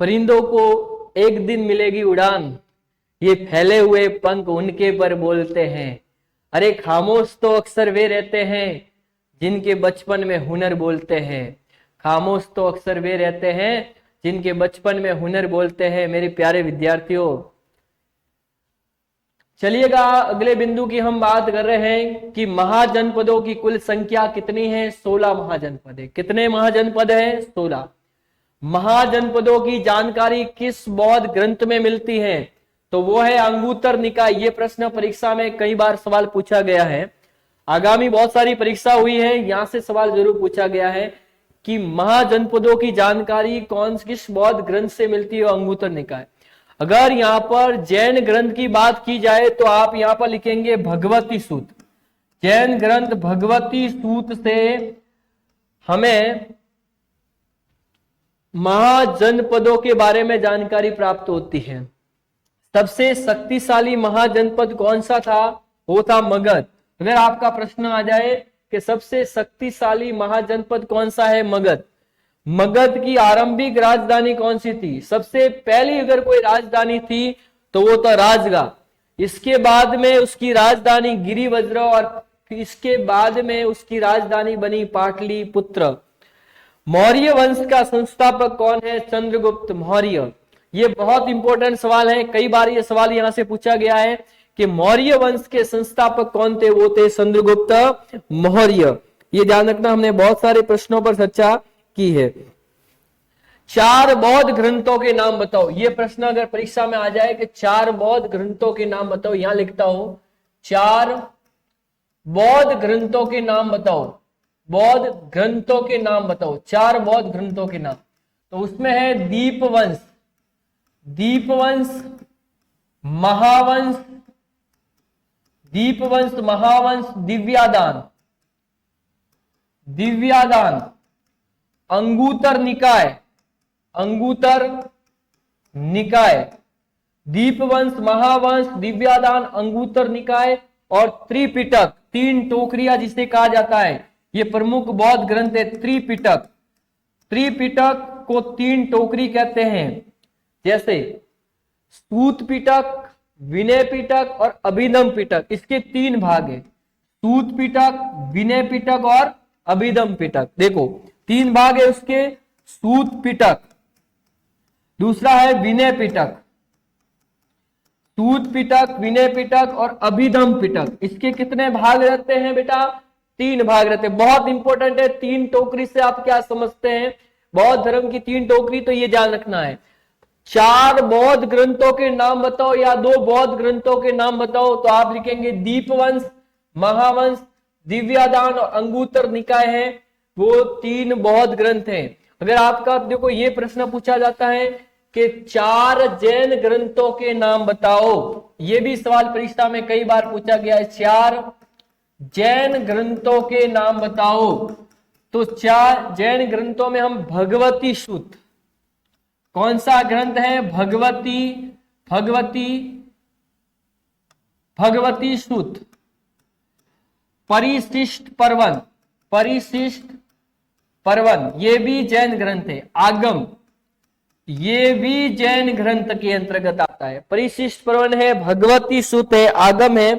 परिंदों को एक दिन मिलेगी उड़ान, ये फैले हुए पंख उनके पर बोलते हैं। अरे खामोश तो अक्सर वे रहते हैं जिनके बचपन में हुनर बोलते हैं। खामोश तो अक्सर वे रहते हैं जिनके बचपन में हुनर बोलते हैं। मेरे प्यारे विद्यार्थियों, चलिएगा अगले बिंदु की हम बात कर रहे हैं कि महाजनपदों की कुल संख्या कितनी है। 16 महाजनपद है। कितने महाजनपद है? 16। महाजनपदों की जानकारी किस बौद्ध ग्रंथ में मिलती है? तो वो है अंगुत्तर निकाय। ये प्रश्न परीक्षा में कई बार सवाल पूछा गया है। आगामी बहुत सारी परीक्षा हुई है, यहां से सवाल जरूर पूछा गया है कि महाजनपदों की जानकारी किस बौद्ध ग्रंथ से मिलती है? अंगुत्तर निकाय। अगर यहां पर जैन ग्रंथ की बात की जाए तो आप यहां पर लिखेंगे भगवती सूत। जैन ग्रंथ भगवती सूत से हमें महाजनपदों के बारे में जानकारी प्राप्त होती है। सबसे शक्तिशाली महाजनपद कौन सा था? वो था मगध। अगर आपका प्रश्न आ जाए कि सबसे शक्तिशाली महाजनपद कौन सा है? मगध। मगध की आरंभिक राजधानी कौन सी थी? सबसे पहली अगर कोई राजधानी थी तो वो था राजगा। इसके बाद में उसकी राजधानी गिरिवज्र और इसके बाद में उसकी राजधानी बनी पाटलिपुत्र। मौर्य वंश का संस्थापक कौन है? चंद्रगुप्त मौर्य। ये बहुत इंपॉर्टेंट सवाल है, कई बार ये सवाल यहां से पूछा गया है कि मौर्य वंश के संस्थापक कौन थे? वो थे चंद्रगुप्त मौर्य। ये ध्यान रखना, हमने बहुत सारे प्रश्नों पर चर्चा की है। 4 बौद्ध ग्रंथों के नाम बताओ। ये प्रश्न अगर परीक्षा में आ जाए कि 4 बौद्ध ग्रंथों के नाम बताओ, यहां लिखता हूं 4 बौद्ध ग्रंथों के नाम बताओ। बौद्ध ग्रंथों के नाम बताओ, 4 बौद्ध ग्रंथों के नाम। तो उसमें है दीपवंश, दीपवंश, महावंश, दीपवंश, महावंश, दिव्यादान, दिव्यादान, अंगुत्तर निकाय, अंगुत्तर निकाय, दीपवंश, महावंश, दिव्यादान, अंगुत्तर निकाय और त्रिपिटक। 3 टोकरियां जिसे कहा जाता है, ये प्रमुख बौद्ध ग्रंथ है। त्रिपिटक, त्रिपिटक को 3 टोकरी कहते हैं, जैसे सूत पिटक, विनय पिटक और अभिधम पिटक। इसके 3 भाग है, सूत पिटक, विनय पिटक और अभिधम पिटक। देखो 3 भाग है उसके। सूत पिटक, दूसरा है विनय पिटक, सूत पिटक, विनय पिटक और अभिधम पिटक। इसके कितने भाग रहते हैं बेटा? 3 भाग रहते हैं। बहुत इंपॉर्टेंट है। 3 टोकरी से आप क्या समझते हैं? बौद्ध धर्म की 3 टोकरी, तो ये ध्यान रखना है। 4 बौद्ध ग्रंथों के नाम बताओ या 2 बौद्ध ग्रंथों के नाम बताओ, तो आप लिखेंगे दीपवंश, महावंश, दिव्यादान और अंगुत्तर निकाय है। वो 3 बौद्ध ग्रंथ हैं। अगर आपका देखो ये प्रश्न पूछा जाता है कि 4 जैन ग्रंथों के नाम बताओ, ये भी सवाल परीक्षा में कई बार पूछा गया है। 4 जैन ग्रंथों के नाम बताओ। तो 4 जैन ग्रंथों में हम भगवती सूत, कौन सा ग्रंथ है? भगवती, भगवती, भगवती सूत, परिशिष्ट पर्वन, परिशिष्ट पर्वन, ये भी जैन ग्रंथ है। आगम, ये भी जैन ग्रंथ के अंतर्गत आता है। परिशिष्ट पर्वन है, भगवती सूत है, आगम है।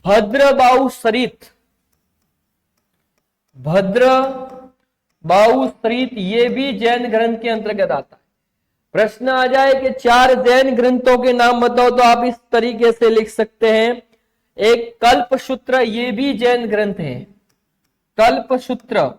भद्रबाहु सरित, भद्रबाहु सरित, ये भी जैन ग्रंथ के अंतर्गत आता है। प्रश्न आ जाए कि 4 जैन ग्रंथों के नाम बताओ, तो आप इस तरीके से लिख सकते हैं। एक कल्पसूत्र, ये भी जैन ग्रंथ है। कल्पसूत्र,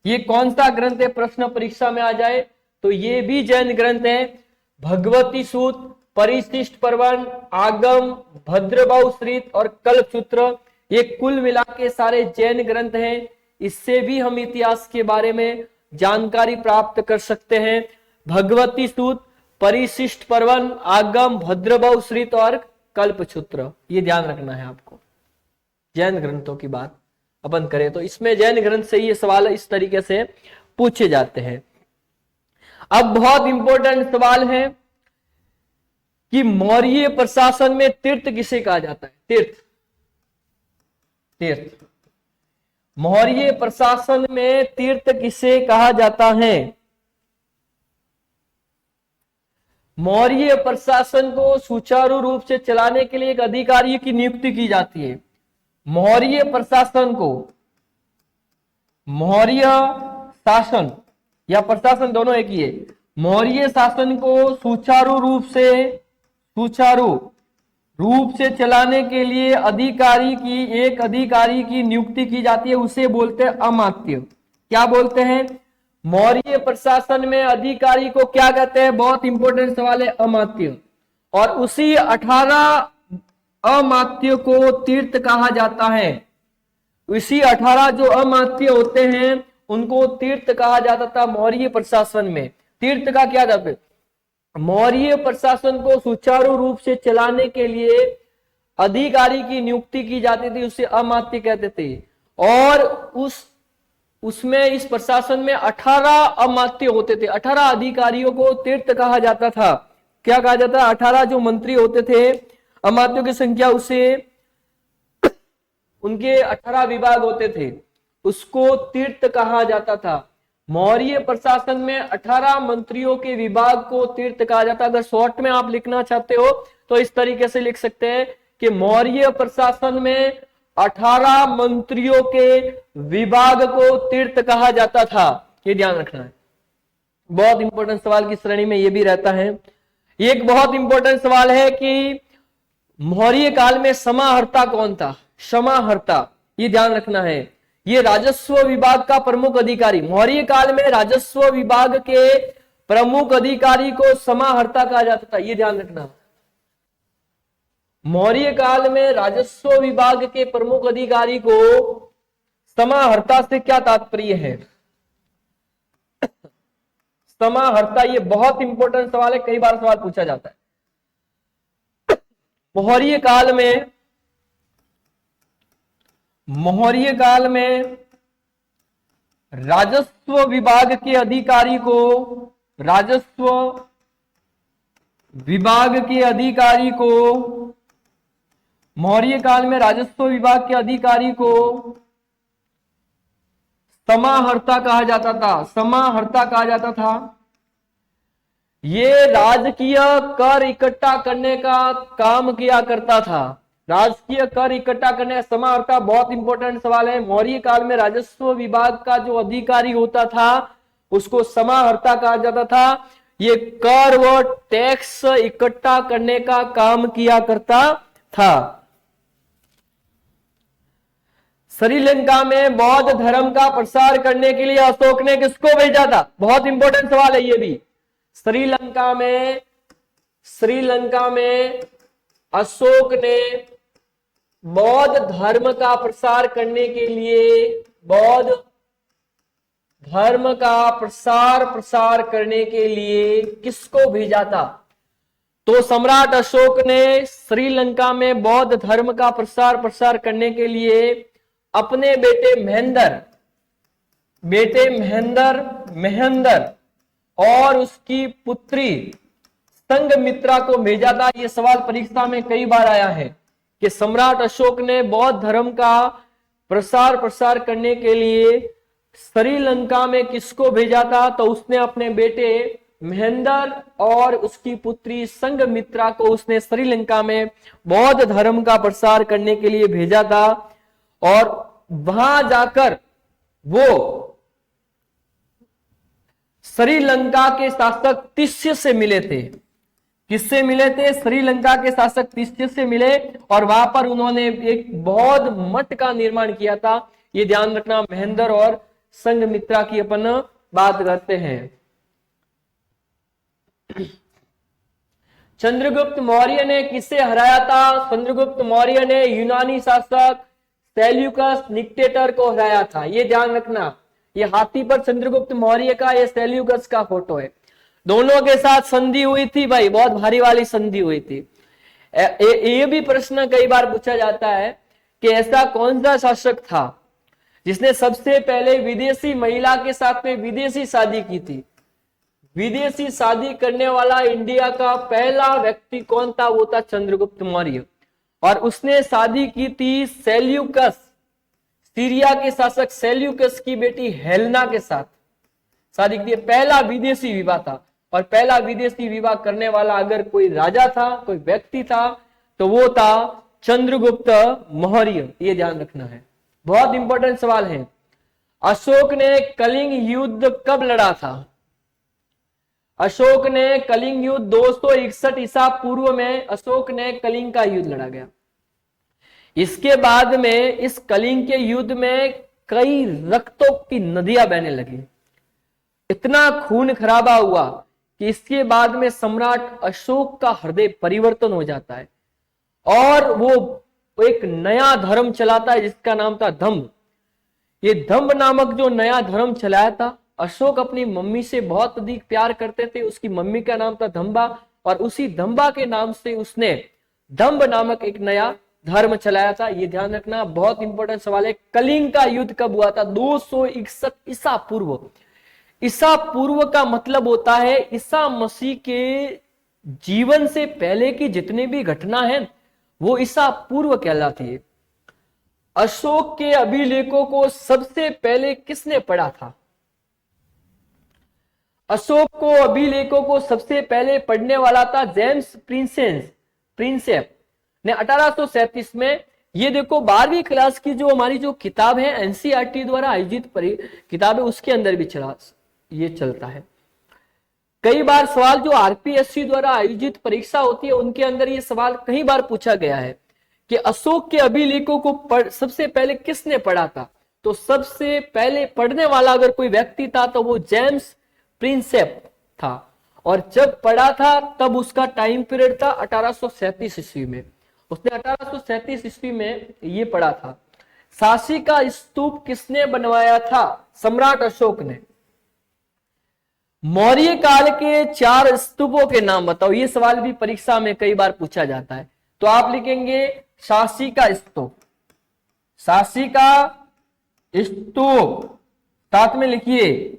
ये कौन सा ग्रंथ है? प्रश्न परीक्षा में आ जाए तो ये भी जैन ग्रंथ है। भगवती सूत, परिशिष्ट पर्वन, आगम, भद्रबाहु सरित और कल्पसूत्र, ये कुल मिला के सारे जैन ग्रंथ हैं। इससे भी हम इतिहास के बारे में जानकारी प्राप्त कर सकते हैं। भगवती सूत, परिशिष्ट पर्वन, आगम, भद्रबाहु सरित और कल्पसूत्र, ये ध्यान रखना है आपको। जैन ग्रंथों की बात अपन करें तो इसमें जैन ग्रंथ से ये सवाल इस तरीके से पूछे जाते हैं। अब बहुत इंपॉर्टेंट सवाल है कि मौर्य प्रशासन में तीर्थ किसे कहा जाता है? तीर्थ, तीर्थ, मौर्य प्रशासन में तीर्थ किसे कहा जाता है? मौर्य प्रशासन को सुचारू रूप से चलाने के लिए एक अधिकारी की नियुक्ति की जाती है। मौर्य प्रशासन को, मौर्य शासन या प्रशासन दोनों एक ही है, मौर्य शासन को सुचारू रूप से चलाने के लिए एक अधिकारी की नियुक्ति की जाती है, उसे बोलते हैं अमात्य। क्या बोलते हैं? मौर्य प्रशासन में अधिकारी को क्या कहते हैं? बहुत इंपॉर्टेंट सवाल है, अमात्य। और उसी 18 अमात्य को तीर्थ कहा जाता है। इसी 18 जो अमात्य होते हैं उनको तीर्थ कहा जाता था मौर्य प्रशासन में। तीर्थ का क्या था? मौर्य प्रशासन को सुचारू रूप से चलाने के लिए अधिकारी की नियुक्ति की जाती थी, उसे अमात्य कहते थे। और उसमें इस प्रशासन में 18 अमात्य होते थे। 18 अधिकारियों को तीर्थ कहा जाता था। क्या कहा जाता? 18 जो मंत्री होते थे, अमात्यों की संख्या, उसे उनके 18 विभाग होते थे, उसको तीर्थ कहा जाता था। मौर्य प्रशासन में 18 मंत्रियों के विभाग को तीर्थ कहा जाता। अगर शॉर्ट में आप लिखना चाहते हो तो इस तरीके से लिख सकते हैं कि मौर्य प्रशासन में 18 मंत्रियों के विभाग को तीर्थ कहा जाता था। ये ध्यान रखना है, बहुत इंपॉर्टेंट सवाल की श्रेणी में ये भी रहता है। एक बहुत इंपॉर्टेंट सवाल है कि मौर्य काल में समाहर्ता कौन था? समाहर्ता, ये ध्यान रखना है, ये राजस्व विभाग का प्रमुख अधिकारी। मौर्य काल में राजस्व विभाग के प्रमुख अधिकारी को समाहर्ता कहा जाता था, ये ध्यान रखना। मौर्य काल में राजस्व विभाग के प्रमुख अधिकारी को समाहर्ता से क्या तात्पर्य है? समाहर्ता, ये बहुत इंपॉर्टेंट सवाल है, कई बार सवाल पूछा जाता है। मौर्य काल में राजस्व विभाग के अधिकारी को मौर्य काल में राजस्व विभाग के अधिकारी को समाहर्ता कहा जाता था। समाहर्ता कहा जाता था। ये राजकीय कर इकट्ठा करने का काम किया करता था। राजकीय कर इकट्ठा करने का समाहर्ता बहुत इंपॉर्टेंट सवाल है। मौर्य काल में राजस्व विभाग का जो अधिकारी होता था उसको समाहर्ता कहा जाता था। ये कर व टैक्स इकट्ठा करने का काम किया करता था। श्रीलंका में बौद्ध धर्म का प्रसार करने के लिए अशोक ने किसको भेजा था? बहुत इंपॉर्टेंट सवाल है ये भी। श्रीलंका में अशोक ने बौद्ध धर्म का प्रसार करने के लिए किसको भेजा था? तो सम्राट अशोक ने श्रीलंका में बौद्ध धर्म का प्रसार करने के लिए अपने महेंद्र और उसकी पुत्री संघमित्रा को भेजा था। यह सवाल परीक्षा में कई बार आया है कि सम्राट अशोक ने बौद्ध धर्म का प्रसार करने के लिए श्रीलंका में किसको भेजा था? तो उसने अपने बेटे महेंद्र और उसकी पुत्री संघमित्रा को उसने श्रीलंका में बौद्ध धर्म का प्रसार करने के लिए भेजा था। और वहां जाकर वो श्रीलंका के शासक तिष्य से मिले थे। किससे मिले थे? श्रीलंका के शासक तिष्य से मिले और वहां पर उन्होंने एक बौद्ध मठ का निर्माण किया था। ये ध्यान रखना, महेंद्र और संघमित्रा की अपन बात करते हैं। चंद्रगुप्त मौर्य ने किसे हराया था? चंद्रगुप्त मौर्य ने यूनानी शासक सेल्यूकस निक्टेटर को हराया था। ये ध्यान रखना, ये हाथी पर चंद्रगुप्त मौर्य का, ये सेल्यूकस का फोटो है। दोनों के साथ संधि हुई थी भाई, बहुत भारी वाली संधि हुई थी। ये भी प्रश्न कई बार पूछा जाता है कि ऐसा कौन सा शासक था जिसने सबसे पहले विदेशी महिला के साथ में विदेशी शादी की थी? विदेशी शादी करने वाला इंडिया का पहला व्यक्ति कौन था? वो था चंद्रगुप्त मौर्य। और उसने शादी की थी सेल्यूकस, सीरिया के शासक सेल्यूकस की बेटी हेलेना के साथ शादी की थी। पहला विदेशी विवाह था। और पहला विदेशी विवाह करने वाला अगर कोई राजा था, कोई व्यक्ति था, तो वो था चंद्रगुप्त मौर्य। ये ध्यान रखना है, बहुत इंपॉर्टेंट सवाल है। अशोक ने कलिंग युद्ध कब लड़ा था? अशोक ने कलिंग युद्ध 261 ईसा पूर्व में अशोक ने कलिंग का युद्ध लड़ा गया। इसके बाद में इस कलिंग के युद्ध में कई रक्तों की नदियां बहने लगी, इतना खून खराबा हुआ कि इसके बाद में सम्राट अशोक का हृदय परिवर्तन हो जाता है और वो एक नया धर्म चलाता है जिसका नाम था धम्म। ये धम्म नामक जो नया धर्म चलाया था, अशोक अपनी मम्मी से बहुत अधिक प्यार करते थे, उसकी मम्मी का नाम था धम्बा, और उसी धम्बा के नाम से उसने धम्ब नामक एक नया धर्म चलाया था। ये ध्यान रखना, बहुत इंपॉर्टेंट सवाल है। कलिंग का युद्ध कब हुआ था? 261 ईसा पूर्व। ईसा पूर्व का मतलब होता है ईसा मसीह के जीवन से पहले की जितनी भी घटना है वो ईसा पूर्व कहलाती है। अशोक के अभिलेखों को सबसे पहले किसने पढ़ा था? अशोक को अभिलेखों को सबसे पहले पढ़ने वाला था जेम्स प्रिंसेप ने 1837 में। ये देखो 12वीं क्लास की जो हमारी जो किताब है एनसीईआरटी द्वारा आयोजित किताब है, उसके अंदर भी ये चलता है। कई बार सवाल जो आरपीएससी द्वारा आयोजित परीक्षा होती है उनके अंदर ये सवाल कई बार पूछा गया है कि अशोक के अभिलेखों को सबसे पहले किसने पढ़ा था? तो सबसे पहले पढ़ने वाला अगर कोई व्यक्ति था तो वो जेम्स प्रिंसेप था, और जब पढ़ा था तब उसका टाइम पीरियड था 1837 ईस्वी में। उसने 1837 ईस्वी में ये पढ़ा था। सांची का स्तूप किसने बनवाया था? सम्राट अशोक ने। मौर्य काल के 4 स्तूपों के नाम बताओ। ये सवाल भी परीक्षा में कई बार पूछा जाता है, तो आप लिखेंगे सांची का स्तूप। सांची का स्तूप, साथ में लिखिए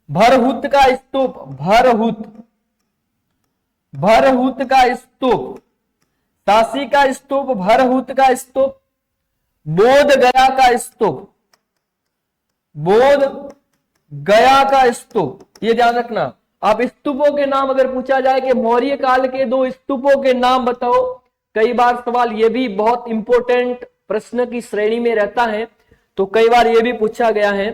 भरहुत का स्तूप, भरहुत का स्तूप, सांची का स्तूप, भरहुत का स्तूप, बोध गया का स्तूप, बोध गया का स्तूप। ये ध्यान रखना। आप स्तूपों के नाम अगर पूछा जाए कि मौर्य काल के 2 स्तूपों के नाम बताओ, कई बार सवाल ये भी बहुत इंपॉर्टेंट प्रश्न की श्रेणी में रहता है, तो कई बार ये भी पूछा गया है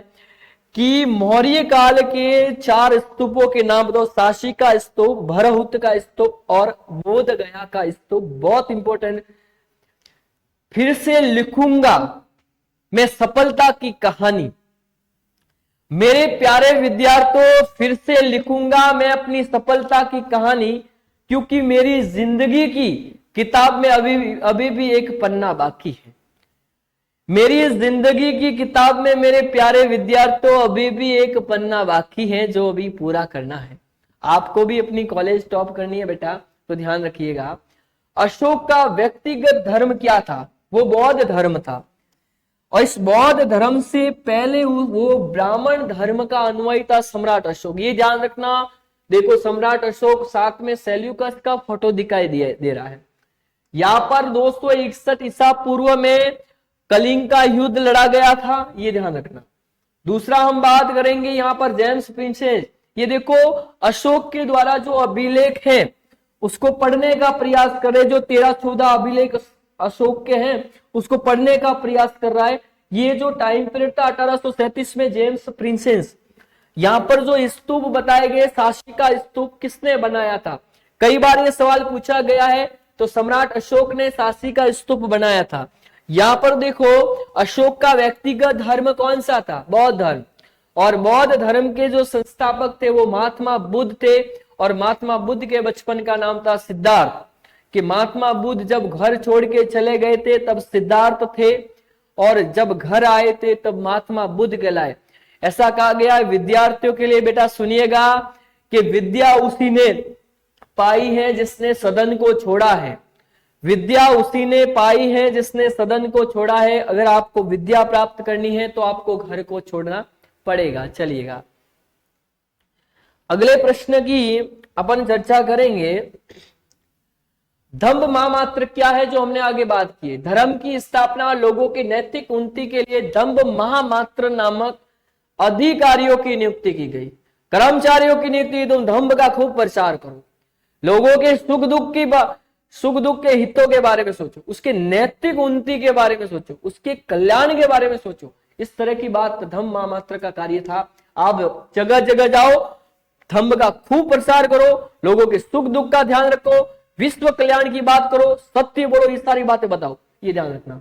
कि मौर्य काल के 4 स्तूपों के नाम बताओ। सांची का स्तूप, भरहुत का स्तूप और बोध गया का स्तूप। बहुत इंपॉर्टेंट। फिर से लिखूंगा मैं सफलता की कहानी। मेरे प्यारे विद्यार्थियों, फिर से लिखूंगा मैं अपनी सफलता की कहानी, क्योंकि मेरी जिंदगी की किताब में अभी भी एक पन्ना बाकी है। मेरी जिंदगी की किताब में मेरे प्यारे विद्यार्थियों अभी भी एक पन्ना बाकी है जो अभी पूरा करना है। आपको भी अपनी कॉलेज टॉप करनी है बेटा, तो ध्यान रखिएगा। अशोक का व्यक्तिगत धर्म क्या था? वो बौद्ध धर्म था, और इस बौद्ध धर्म से पहले वो ब्राह्मण धर्म का अनुयायी था सम्राट अशोक। ये ध्यान रखना। देखो सम्राट अशोक, साथ में सेल्यूकस का फोटो दिखाई दे रहा है। यहां पर 261 ईसा पूर्व में कलिंग का युद्ध लड़ा गया था, ये ध्यान रखना। दूसरा हम बात करेंगे यहां पर जेम्स प्रिंसेस। ये देखो अशोक के द्वारा जो अभिलेख है उसको पढ़ने का प्रयास करें। जो 13-14 अभिलेख अशोक के हैं उसको पढ़ने का प्रयास कर रहा है। ये जो टाइम पीरियड था 1837 में जेम्स प्रिंसेस। यहां पर जो स्तूप बताए गए, सांची का स्तूप किसने बनाया था? कई बार ये सवाल पूछा गया है, तो सम्राट अशोक ने सांची का स्तूप बनाया था। यहां पर देखो अशोक का व्यक्तिगत धर्म कौन सा था? बौद्ध धर्म। और बौद्ध धर्म के जो संस्थापक थे वो महात्मा बुद्ध थे, और महात्मा बुद्ध के बचपन का नाम था सिद्धार्थ। कि महात्मा बुद्ध जब घर छोड़ के चले गए थे तब सिद्धार्थ थे, और जब घर आए थे तब महात्मा बुद्ध कहलाए। ऐसा कहा गया है विद्यार्थियों के लिए, बेटा सुनिएगा, कि विद्या उसी ने पाई है जिसने सदन को छोड़ा है। विद्या उसी ने पाई है जिसने सदन को छोड़ा है। अगर आपको विद्या प्राप्त करनी है तो आपको घर को छोड़ना पड़ेगा। चलिएगा अगले प्रश्न की अपन चर्चा करेंगे। धम्म महामात्र क्या है, जो हमने आगे बात की। धर्म की स्थापना और लोगों की नैतिक उन्नति के लिए धम्म महामात्र नामक अधिकारियों की नियुक्ति की गई। कर्मचारियों की नियुक्ति, तुम धम्म का खूब प्रचार करो, लोगों के सुख दुख के हितों के बारे में सोचो, उसके नैतिक उन्नति के बारे में सोचो, उसके कल्याण के बारे में सोचो। इस तरह की बात धम्म महामात्र का कार्य था। आप जगह जगह जाओ, धम्म का खूब प्रचार करो, लोगों के सुख दुख का ध्यान रखो, विश्व कल्याण की बात करो, सत्य बोलो, ये सारी बातें बताओ, ये ध्यान रखना।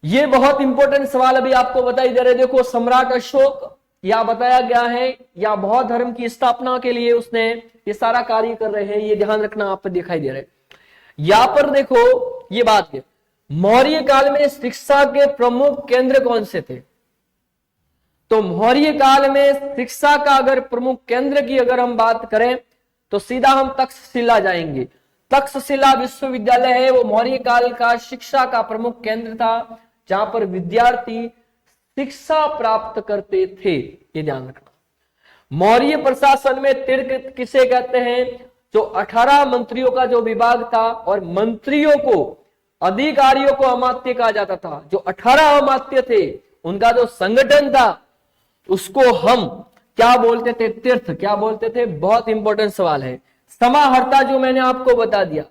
ये बहुत इंपॉर्टेंट सवाल अभी आपको बताई दे रहे। देखो, सम्राट अशोक या बताया गया है, या बौद्ध धर्म की स्थापना के लिए उसने ये सारा कार्य कर रहे हैं, ये ध्यान रखना, आप दिखाई दे रहे हैं। यहां पर देखो ये बात है, मौर्य काल में शिक्षा के प्रमुख केंद्र कौन से थे? तो मौर्य काल में शिक्षा का अगर प्रमुख केंद्र की अगर हम बात करें तो सीधा हम तक्षशिला जाएंगे। तक्षशिला विश्वविद्यालय है, वो मौर्य काल का शिक्षा का प्रमुख केंद्र था, जहां पर विद्यार्थी शिक्षा प्राप्त करते थे, ये ध्यान रखना। मौर्य प्रशासन में तीर्थ किसे कहते हैं? जो 18 मंत्रियों का जो विभाग था, और मंत्रियों को, अधिकारियों को अमात्य कहा जाता था। जो 18 अमात्य थे उनका जो संगठन था उसको हम क्या बोलते थे? तीर्थ। क्या बोलते थे? बहुत इंपॉर्टेंट सवाल है। समाहर्ता जो मैंने आपको बता दिया,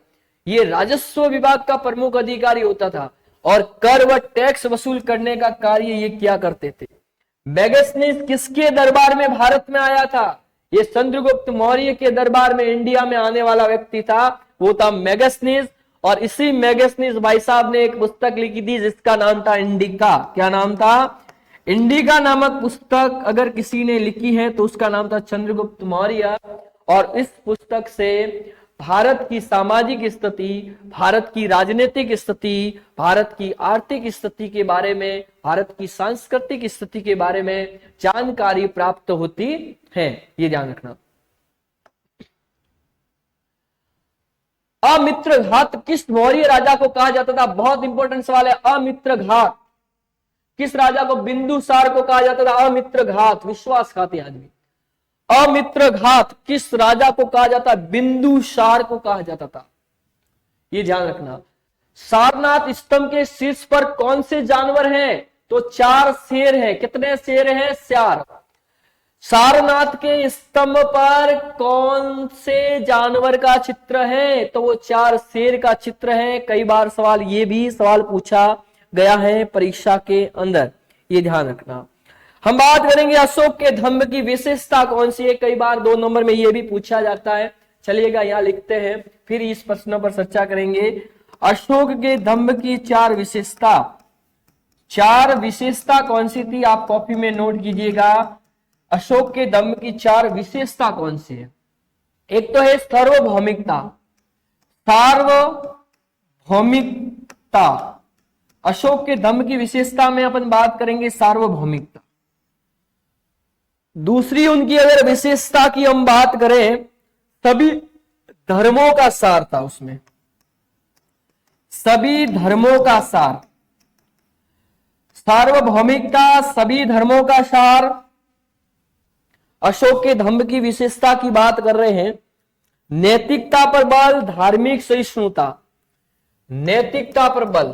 ये राजस्व विभाग का प्रमुख अधिकारी होता था, और कर व टैक्स वसूल करने का कार्य ये क्या करते थे। मेगस्थनीज किसके दरबार में भारत में आया था? ये चंद्रगुप्त मौर्य के दरबार में इंडिया में आने वाला व्यक्ति था, वो था मेगस्थनीज। और इसी मेगस्थनीज भाई साहब ने एक पुस्तक लिखी थी जिसका नाम था इंडिका। क्या नाम था? इंडिका नामक पुस्तक अगर किसी ने लिखी है तो उसका नाम था चंद्रगुप्त मौर्य। और इस पुस्तक से भारत की सामाजिक स्थिति, भारत की राजनीतिक स्थिति, भारत की आर्थिक स्थिति के बारे में, भारत की सांस्कृतिक स्थिति के बारे में जानकारी प्राप्त होती है, ये ध्यान रखना। अमित्रघात किस मौर्य राजा को कहा जाता था? बहुत इंपॉर्टेंट सवाल है। अमित्रघात किस राजा को? बिंदुसार को कहा जाता था अमित्रघात, विश्वासघाती आदमी। अमित्रघात किस राजा को कहा जाता? बिंदुसार को कहा जाता था, ये ध्यान रखना। सारनाथ स्तंभ के शीर्ष पर कौन से जानवर हैं? तो 4 शेर हैं। कितने शेर हैं? 4। सारनाथ के स्तंभ पर कौन से जानवर का चित्र है? तो वो 4 शेर का चित्र है। कई बार सवाल, ये भी सवाल पूछा गया है परीक्षा के अंदर, ये ध्यान रखना। हम बात करेंगे अशोक के धम्म की विशेषता कौन सी है। कई बार 2 नंबर में ये भी पूछा जाता है। चलिएगा यहां लिखते हैं, फिर इस प्रश्न पर चर्चा करेंगे। अशोक के धम्म की 4 विशेषता। 4 विशेषता कौन सी थी? आप कॉपी में नोट कीजिएगा। अशोक के धम्म की 4 विशेषता कौन सी है? एक तो है सार्वभौमिकता। सार्वभौमिकता अशोक के धम्म की विशेषता में अपन बात करेंगे, सार्वभौमिकता। दूसरी उनकी अगर विशेषता की हम बात करें, सभी धर्मों का सार था उसमें, सभी धर्मों का सार। सार्वभौमिकता, सभी धर्मों का सार। अशोक के धम्म की विशेषता की बात कर रहे हैं। नैतिकता पर बल, धार्मिक सहिष्णुता। नैतिकता पर बल,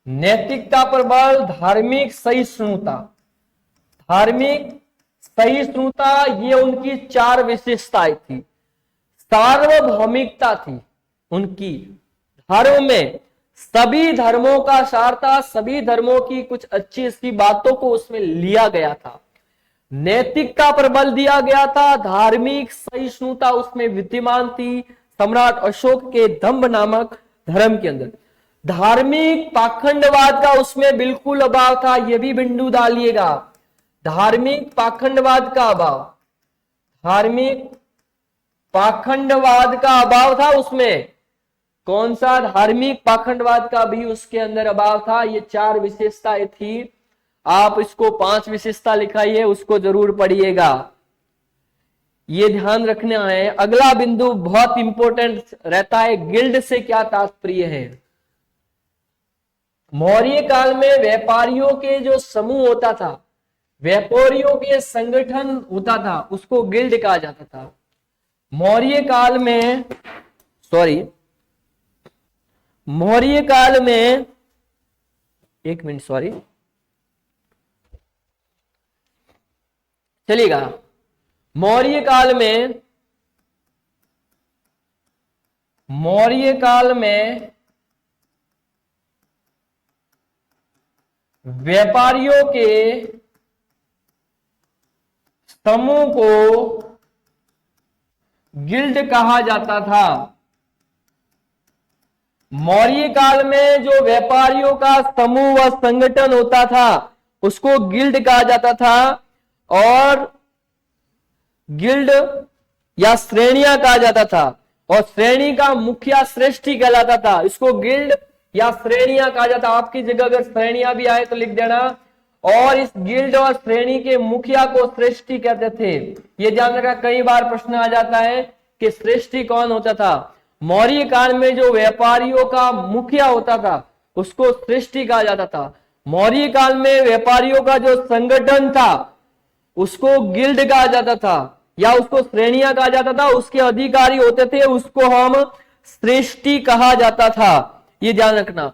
नैतिकता पर बल, धार्मिक सहिष्णुता। धार्मिक सहिष्णुता, ये उनकी 4 विशेषताएं थी। सार्वभौमिकता थी उनकी, धर्म में सभी धर्मों का सार था, सभी धर्मों की कुछ अच्छी सी बातों को उसमें लिया गया था। नैतिकता पर बल दिया गया था, धार्मिक सहिष्णुता उसमें विद्यमान थी सम्राट अशोक के धम्म नामक धर्म के अंदर। धार्मिक पाखंडवाद का उसमें बिल्कुल अभाव था, यह भी बिंदु डालिएगा। धार्मिक पाखंडवाद का अभाव, धार्मिक पाखंडवाद का अभाव था उसमें। कौन सा? धार्मिक पाखंडवाद का भी उसके अंदर अभाव था। ये 4 विशेषताएं थी। आप इसको 5 विशेषता लिखाइए, उसको जरूर पढ़िएगा, ये ध्यान रखना है। अगला बिंदु बहुत इंपॉर्टेंट रहता है, गिल्ड से क्या तात्पर्य है। मौर्य काल में व्यापारियों के जो समूह होता था, व्यापारियों के संगठन होता था, उसको गिल्ड कहा जाता था। मौर्य काल में, मौर्य काल में, एक मिनट, चलिएगा, मौर्य काल में व्यापारियों के समूह को गिल्ड कहा जाता था। मौर्य काल में जो व्यापारियों का समूह व संगठन होता था उसको गिल्ड कहा जाता था, और गिल्ड या श्रेणियां कहा जाता था, और श्रेणी का मुखिया श्रेष्ठी कहलाता था। इसको गिल्ड या श्रेणियां कहा जाता। आपकी जगह अगर श्रेणियां भी आए तो लिख देना। और इस गिल्ड और श्रेणी के मुखिया को श्रेष्ठी कहते थे। यह ध्यान रखना, कई बार प्रश्न आ जाता है कि श्रेष्ठी कौन होता था। मौर्य काल में जो व्यापारियों का मुखिया होता था उसको श्रेष्ठी कहा जाता था। मौर्य काल में व्यापारियों का जो संगठन था उसको गिल्ड कहा जाता था या उसको श्रेणियां कहा जाता था। उसके अधिकारी होते थे, उसको हम श्रेष्ठी कहा जाता था। ये ध्यान रखना।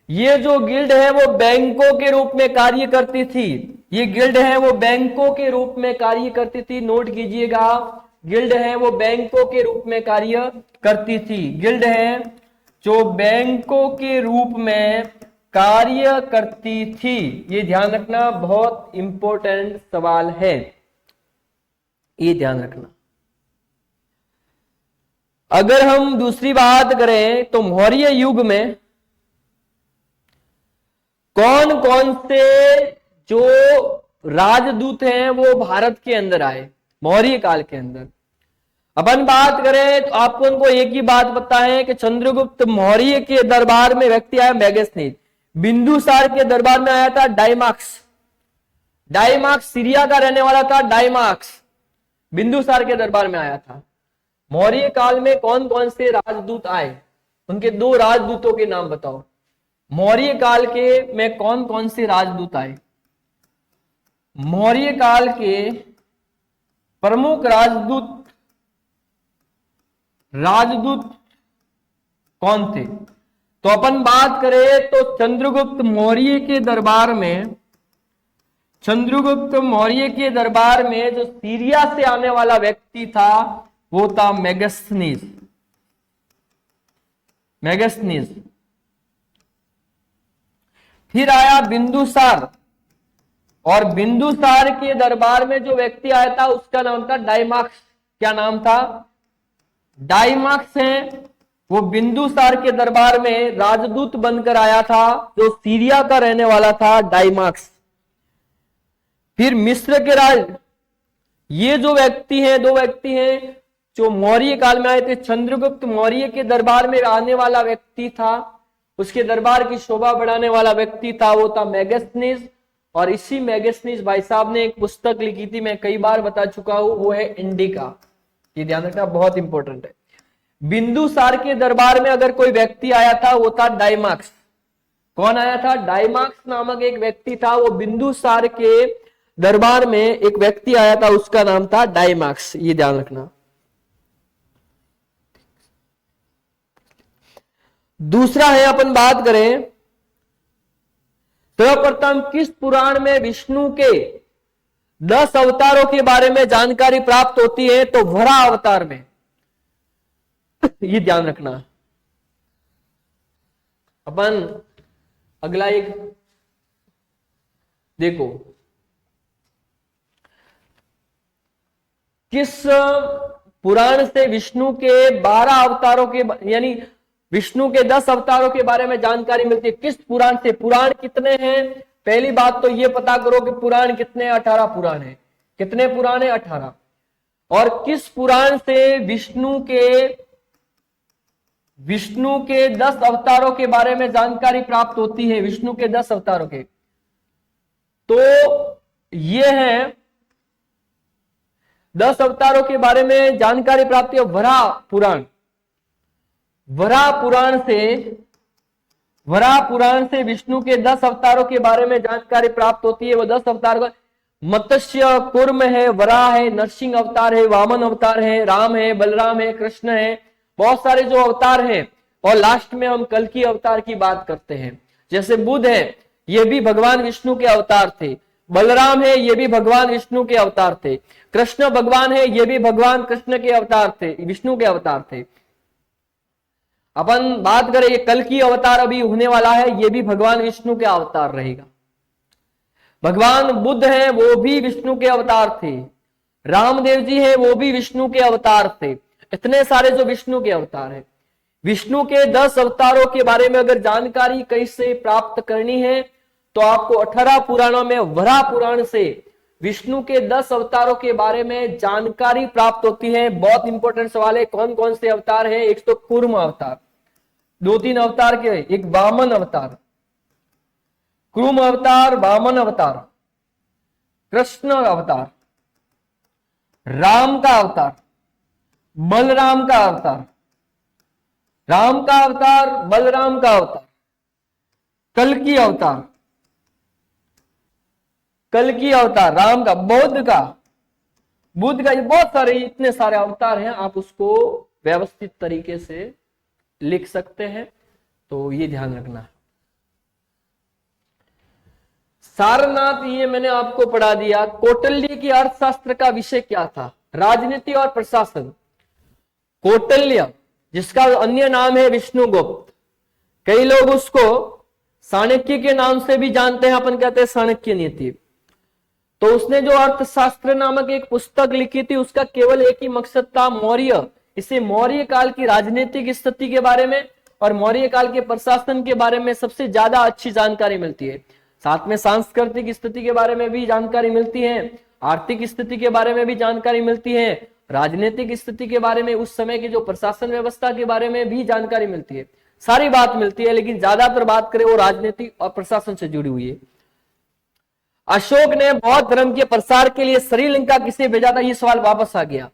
ये जो गिल्ड है वो बैंकों के रूप में कार्य करती थी। ये गिल्ड है वो बैंकों के रूप में कार्य करती थी। नोट कीजिएगा, गिल्ड है वो बैंकों के रूप में कार्य करती थी। गिल्ड है जो बैंकों के रूप में कार्य करती थी। ये ध्यान रखना, बहुत इंपॉर्टेंट सवाल है, ये ध्यान रखना। अगर हम दूसरी बात करें तो मौर्य युग में कौन कौन से जो राजदूत हैं वो भारत के अंदर आए मौर्य काल के अंदर। अपन बात करें तो आपको उनको एक ही बात पता है कि चंद्रगुप्त मौर्य के दरबार में व्यक्ति आया मैगस्थनीज। बिंदुसार के दरबार में आया था डायमाक्स। डायमाक्स सीरिया का रहने वाला था। डायमाक्स बिंदुसार के दरबार में आया था। मौर्य काल में कौन कौन से राजदूत आए, उनके दो राजदूतों के नाम बताओ। मौर्य काल के में कौन कौन से राजदूत आए? मौर्य काल के प्रमुख राजदूत कौन थे? तो अपन बात करें तो चंद्रगुप्त मौर्य के दरबार में, चंद्रगुप्त मौर्य के दरबार में जो सीरिया से आने वाला व्यक्ति था वो था मेगस्थनीज। मेगस्थनीज। फिर आया बिंदुसार, और बिंदुसार के दरबार में जो व्यक्ति आया था उसका नाम था डायमाक्स। क्या नाम था? डायमाक्स है वो बिंदुसार के दरबार में राजदूत बनकर आया था, जो सीरिया का रहने वाला था डायमाक्स। फिर मिस्र के राज, ये जो व्यक्ति हैं, दो व्यक्ति हैं जो मौर्य काल में आए थे। चंद्रगुप्त मौर्य के दरबार में आने वाला व्यक्ति था, उसके दरबार की शोभा बढ़ाने वाला व्यक्ति था, वो था मेगस्थनीज। और इसी मेगस्थनीज भाई साहब ने एक पुस्तक लिखी थी, मैं कई बार बता चुका हूं, वो है इंडिका। ये ध्यान रखना, बहुत इंपॉर्टेंट है। बिंदुसार के दरबार में अगर कोई व्यक्ति आया था वो था डायमाक्स। कौन आया था? डायमाक्स नामक एक व्यक्ति था। वो बिंदुसार के दरबार में एक व्यक्ति आया था, उसका नाम था डायमाक्स। ये ध्यान रखना। दूसरा है, अपन बात करें सर्वप्रथम किस पुराण में विष्णु के 10 अवतारों के बारे में जानकारी प्राप्त होती है? तो वरा अवतार में। ये ध्यान रखना। अपन अगला एक देखो, किस पुराण से विष्णु के 12 अवतारों के यानी विष्णु के 10 अवतारों के बारे में जानकारी मिलती है? किस पुराण से? पुराण कितने हैं? पहली बात तो ये पता करो कि पुराण कितने? 18 पुराण है। कितने पुराण है? 18। और किस पुराण से विष्णु के 10 अवतारों के बारे में जानकारी प्राप्त होती है? विष्णु के 10 अवतारों के, तो ये है 10 अवतारों के बारे में जानकारी प्राप्त है वराह पुराण। वराह पुराण से विष्णु के 10 अवतारों के बारे में जानकारी प्राप्त होती है। वो 10 अवतार मत्स्य, कूर्म है, वराह है, नरसिंह अवतार है, वामन अवतार है, राम है, बलराम है, कृष्ण है, बहुत सारे जो अवतार हैं। और लास्ट में हम कल्कि अवतार की बात करते हैं। जैसे बुध है, ये भी भगवान विष्णु के अवतार थे। बलराम है, ये भी भगवान विष्णु के अवतार थे। कृष्ण भगवान है, ये भी भगवान कृष्ण के अवतार थे, विष्णु के अवतार थे। अपन बात करें ये कल की अवतार अभी होने वाला है, ये भी भगवान विष्णु के अवतार रहेगा। भगवान बुद्ध है, वो भी विष्णु के अवतार थे। रामदेव जी है, वो भी विष्णु के अवतार थे। इतने सारे जो विष्णु के अवतार है। विष्णु के 10 अवतारों के बारे में अगर जानकारी कैसे प्राप्त करनी है तो आपको 18 पुराणों में वराह पुराण से विष्णु के 10 अवतारों के बारे में जानकारी प्राप्त होती है। बहुत इंपॉर्टेंट सवाल है, कौन कौन से अवतार है। एक तो कूर्म अवतार, 2-3 अवतार के, एक वामन अवतार, कूर्म अवतार, वामन अवतार, कृष्ण अवतार, राम का अवतार, बलराम का अवतार, राम का अवतार, बलराम का अवतार, कल्कि अवतार, कल्कि अवतार, राम का, बुद्ध का, ये बहुत सारे, इतने सारे अवतार हैं। आप उसको व्यवस्थित तरीके से लिख सकते हैं, तो ये ध्यान रखना है। सारनाथ ये मैंने आपको पढ़ा दिया। कौटिल्य की अर्थशास्त्र का विषय क्या था? राजनीति और प्रशासन। कौटिल्य जिसका अन्य नाम है विष्णुगुप्त, कई लोग उसको चाणक्य के नाम से भी जानते हैं, अपन कहते हैं चाणक्य नीति। तो उसने जो अर्थशास्त्र नामक एक पुस्तक लिखी थी, उसका केवल एक ही मकसद था, मौर्य, इसे मौर्य काल की राजनीतिक स्थिति के बारे में और मौर्य काल के प्रशासन के बारे में सबसे ज्यादा अच्छी जानकारी मिलती है। साथ में सांस्कृतिक स्थिति के बारे में भी जानकारी मिलती है, आर्थिक स्थिति के बारे में भी जानकारी मिलती है, राजनीतिक स्थिति के बारे में, उस समय की जो प्रशासन व्यवस्था के बारे में भी जानकारी मिलती है। सारी बात मिलती है, लेकिन ज्यादातर बात करें वो राजनीति और प्रशासन से जुड़ी हुई है। अशोक ने बौद्ध धर्म के प्रसार के लिए श्रीलंका किसे भेजा था? ये सवाल वापस आ गया।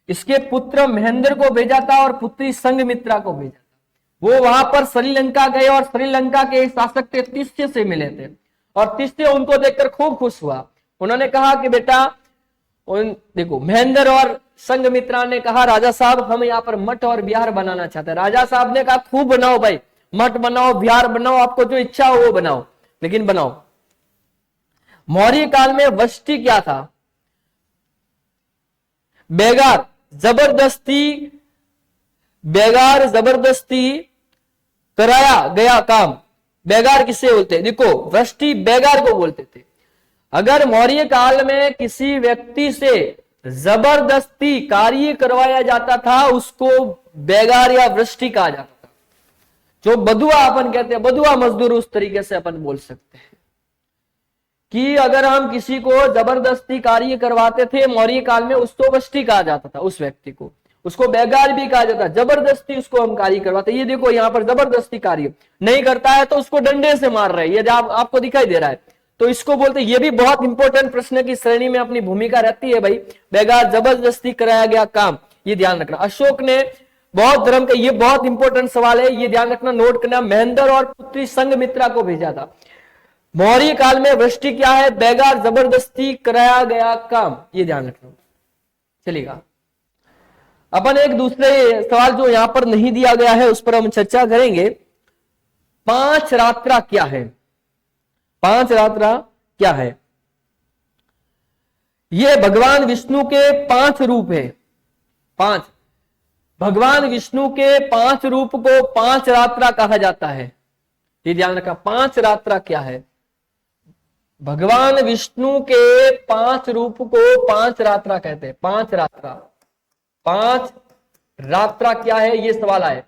इसके पुत्र महेंद्र को भेजा था और पुत्री संघमित्रा को भेजा था। वो वहां पर श्रीलंका गए और श्रीलंका के शासक थे तिष्य से मिले थे और तिष्य उनको देखकर खूब खुश हुआ। उन्होंने कहा कि बेटा, देखो, महेंद्र और संघमित्रा ने कहा राजा साहब हम यहाँ पर मठ और बिहार बनाना चाहते हैं। राजा साहब ने कहा खूब बनाओ भाई, मठ बनाओ, बिहार बनाओ, आपको जो इच्छा हो वो बनाओ, लेकिन बनाओ। मौर्य काल में वष्टि क्या था? बेगार जबरदस्ती कराया गया काम। बेगार किसे बोलते हैं? देखो, वष्टि बेगार को बोलते थे। अगर मौर्य काल में किसी व्यक्ति से जबरदस्ती कार्य करवाया जाता था, उसको बेगार या वृष्टि कहा जाता था। जो बधुआ अपन कहते हैं, बधुआ मजदूर, उस तरीके से अपन बोल सकते हैं कि अगर हम किसी को जबरदस्ती कार्य करवाते थे मौर्य काल में, उसको वष्टि कहा जाता था। उस व्यक्ति को, उसको बेगार भी कहा जाता, जबरदस्ती उसको हम कार्य करवाते। ये देखो यहाँ पर जबरदस्ती कार्य नहीं करता है तो उसको डंडे से मार रहे हैं, ये आपको दिखाई दे रहा है, तो इसको बोलते। ये भी बहुत इंपॉर्टेंट प्रश्न की श्रेणी में अपनी भूमिका रहती है भाई। बेगार, जबरदस्ती कराया गया काम, ये ध्यान रखना। अशोक ने बौद्ध धर्म का, ये बहुत इंपॉर्टेंट सवाल है, ये ध्यान रखना, नोट करना। महेंद्र और पुत्री संघमित्रा को भेजा था। मौर्य काल में वृष्टि क्या है? बेगार, जबरदस्ती कराया गया काम, ये ध्यान रखना। चलेगा, अपन एक दूसरे सवाल जो यहां पर नहीं दिया गया है उस पर हम चर्चा करेंगे। 5 रात्रा क्या है? 5 रात्रा क्या है? ये भगवान विष्णु के 5 रूप है। 5 भगवान विष्णु के 5 रूप को 5 रात्रा कहा जाता है, ये ध्यान रखा। 5 रात्रा क्या है? भगवान विष्णु के 5 रूप को 5 रात्रा कहते हैं। 5 रात्रा, 5 रात्रा क्या है? ये सवाल आए।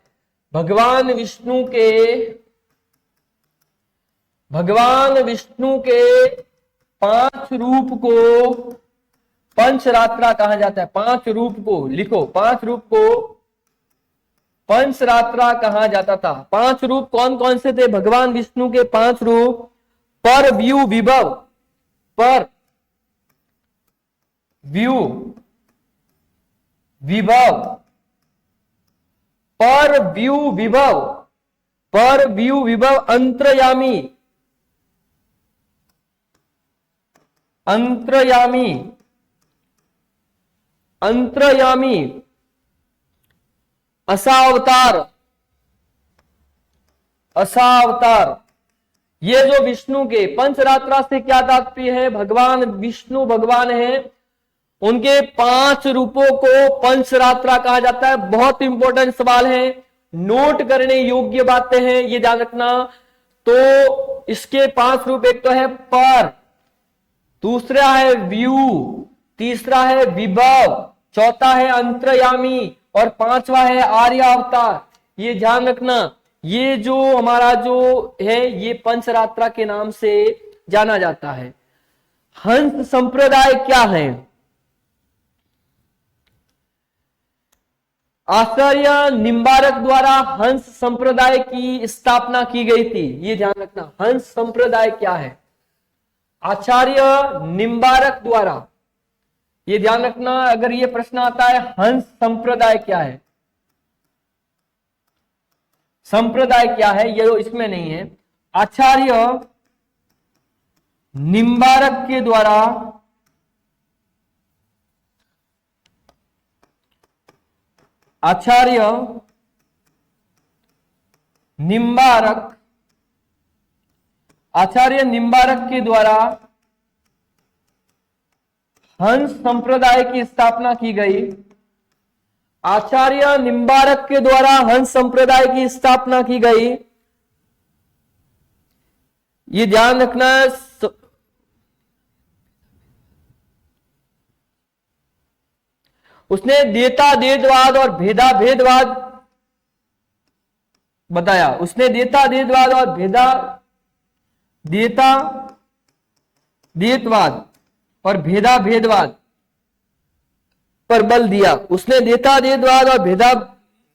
भगवान विष्णु के 5 रूप को पंचरात्रा कहा जाता है। 5 रूप को लिखो, 5 रूप को पंचरात्रा कहा जाता था। 5 रूप कौन कौन से थे? भगवान विष्णु के 5 रूप: पर व्यू विभव, पर व्यू विभव, पर व्यू विभव, पर व्यू विभव, अंतर्यामी, अंतर्यामी, अंतर्यामी, असावतार, असावतार, ये जो विष्णु के पंचरात्रा से क्या तात्पर्य है? भगवान विष्णु भगवान है, उनके 5 रूपों को पंचरात्रा कहा जाता है। बहुत इंपॉर्टेंट सवाल है, नोट करने योग्य बातें हैं, ये ध्यान रखना। तो इसके 5 रूप, एक तो है पर, दूसरा है व्यू, तीसरा है विभव, चौथा है अंतर्यामी और 5वां है आर्य अवतार। ये ध्यान रखना, ये जो हमारा जो है ये पंचरात्रा के नाम से जाना जाता है। हंस संप्रदाय क्या है? आचार्य निम्बारक द्वारा हंस संप्रदाय की स्थापना की गई थी। ये ध्यान रखना, हंस संप्रदाय क्या है? आचार्य निम्बारक द्वारा, ये ध्यान रखना, अगर ये प्रश्न आता है हंस संप्रदाय क्या है, संप्रदाय क्या है, ये इसमें नहीं है। आचार्य निम्बारक के द्वारा आचार्य निम्बारक के द्वारा हंस संप्रदाय की स्थापना की गई। आचार्य निम्बारक के द्वारा हंस संप्रदाय की स्थापना की गई। ये ध्यान रखना, उसने देता देदवाद और भेदा भेदवाद बताया। उसने देता देदवाद और देता देतवाद और भेदा भेदवाद पर बल दिया। उसने देता देदवाद और भेदा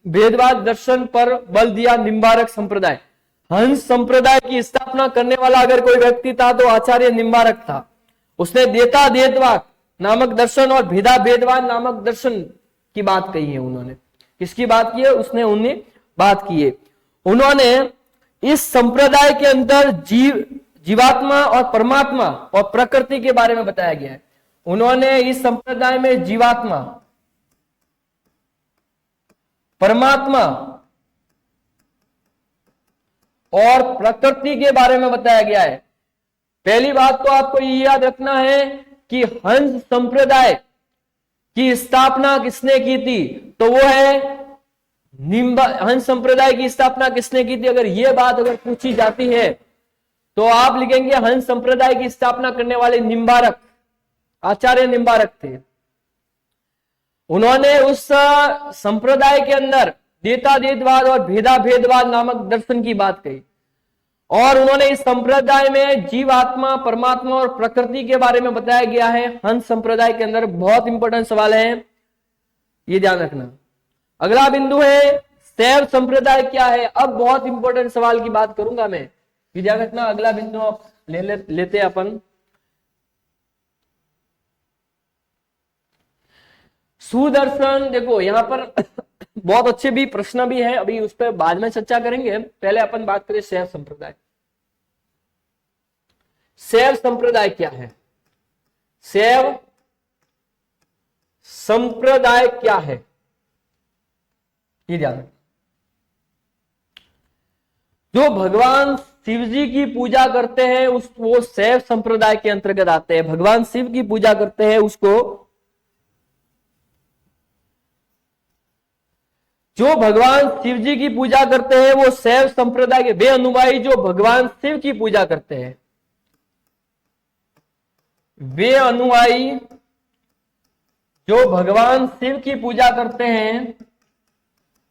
भेदवाद दर्शन पर बल दिया। निम्बारक संप्रदाय, हंस संप्रदाय की स्थापना करने वाला अगर कोई व्यक्ति था तो आचार्य निम्बारक था। उसने देता देदवाद नामक दर्शन और भेदा भेदवाद नामक दर्शन की बात कही है। उन्होंने किसकी बात की है? उसने उन्हें बात की है। उन्होंने इस संप्रदाय के अंदर जीवात्मा और परमात्मा और प्रकृति के बारे में बताया गया है। उन्होंने इस संप्रदाय में जीवात्मा, परमात्मा और प्रकृति के बारे में बताया गया है। पहली बात तो आपको ये याद रखना है कि हंस संप्रदाय की स्थापना किसने की थी? तो वो है हंस संप्रदाय की स्थापना किसने की थी? अगर ये बात अगर पूछी जाती है तो आप लिखेंगे हंस संप्रदाय की स्थापना करने वाले निम्बारक, आचार्य निम्बारक थे। उन्होंने उस संप्रदाय के अंदर देता देदवाद और भेदा भेदवाद नामक दर्शन की बात कही और उन्होंने इस संप्रदाय में जीवात्मा, परमात्मा और प्रकृति के बारे में बताया गया है। हंस संप्रदाय के अंदर बहुत इंपॉर्टेंट सवाल है, ये ध्यान रखना। अगला बिंदु है शैव संप्रदाय क्या है। अब बहुत इंपॉर्टेंट सवाल की बात करूंगा मैं, ये ध्यान रखना। अगला बिंदु आप लेते अपन सुदर्शन। देखो यहां पर बहुत अच्छे भी प्रश्न भी है, अभी उस पर बाद में चर्चा करेंगे। पहले अपन बात करें शैव संप्रदाय। शैव संप्रदाय क्या है? शैव संप्रदाय क्या है, ये ध्यान रखना। जो भगवान शिव जी की पूजा करते हैं वो शैव संप्रदाय के अंतर्गत आते हैं। भगवान शिव की पूजा करते हैं उसको, जो भगवान शिव जी की पूजा करते हैं वो शैव संप्रदाय के वे अनुयायी जो भगवान शिव की पूजा करते हैं, वे अनुयायी जो भगवान शिव की पूजा करते हैं,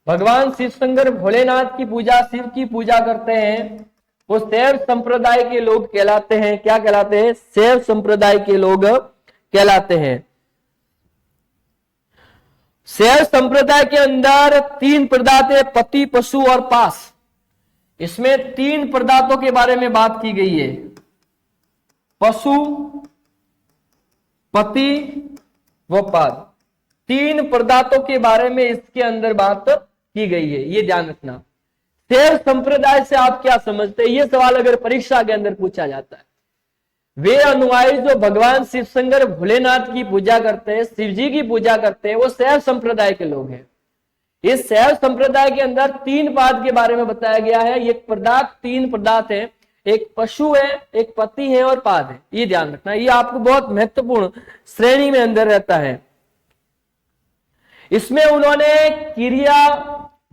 भगवान शिव शंकर भोलेनाथ की पूजा, शिव की पूजा करते हैं, वो शैव संप्रदाय के लोग कहलाते हैं। क्या कहलाते हैं? शैव संप्रदाय के लोग कहलाते हैं। शैव संप्रदाय के अंदर 3 पदार्थ है, पति, पशु और पास। इसमें 3 पदार्थों के बारे में बात की गई है, पशु, पति व पाद। 3 पदार्थों के बारे में इसके अंदर बात की गई है, ये ध्यान रखना। शैव संप्रदाय से आप क्या समझते हैं? ये सवाल अगर परीक्षा के अंदर पूछा जाता है। वे अनुयायी जो भगवान शिव शंकर भोलेनाथ की पूजा करते हैं, शिव जी की पूजा करते हैं, वो शैव संप्रदाय के लोग हैं। इस शैव संप्रदाय के अंदर 3 पाद के बारे में बताया गया है। एक पदार्थ, 3 पदार्थ है। एक पशु है, एक पति है और पाद है। ये ध्यान रखना, ये आपको बहुत महत्वपूर्ण श्रेणी में अंदर रहता है। इसमें उन्होंने क्रिया,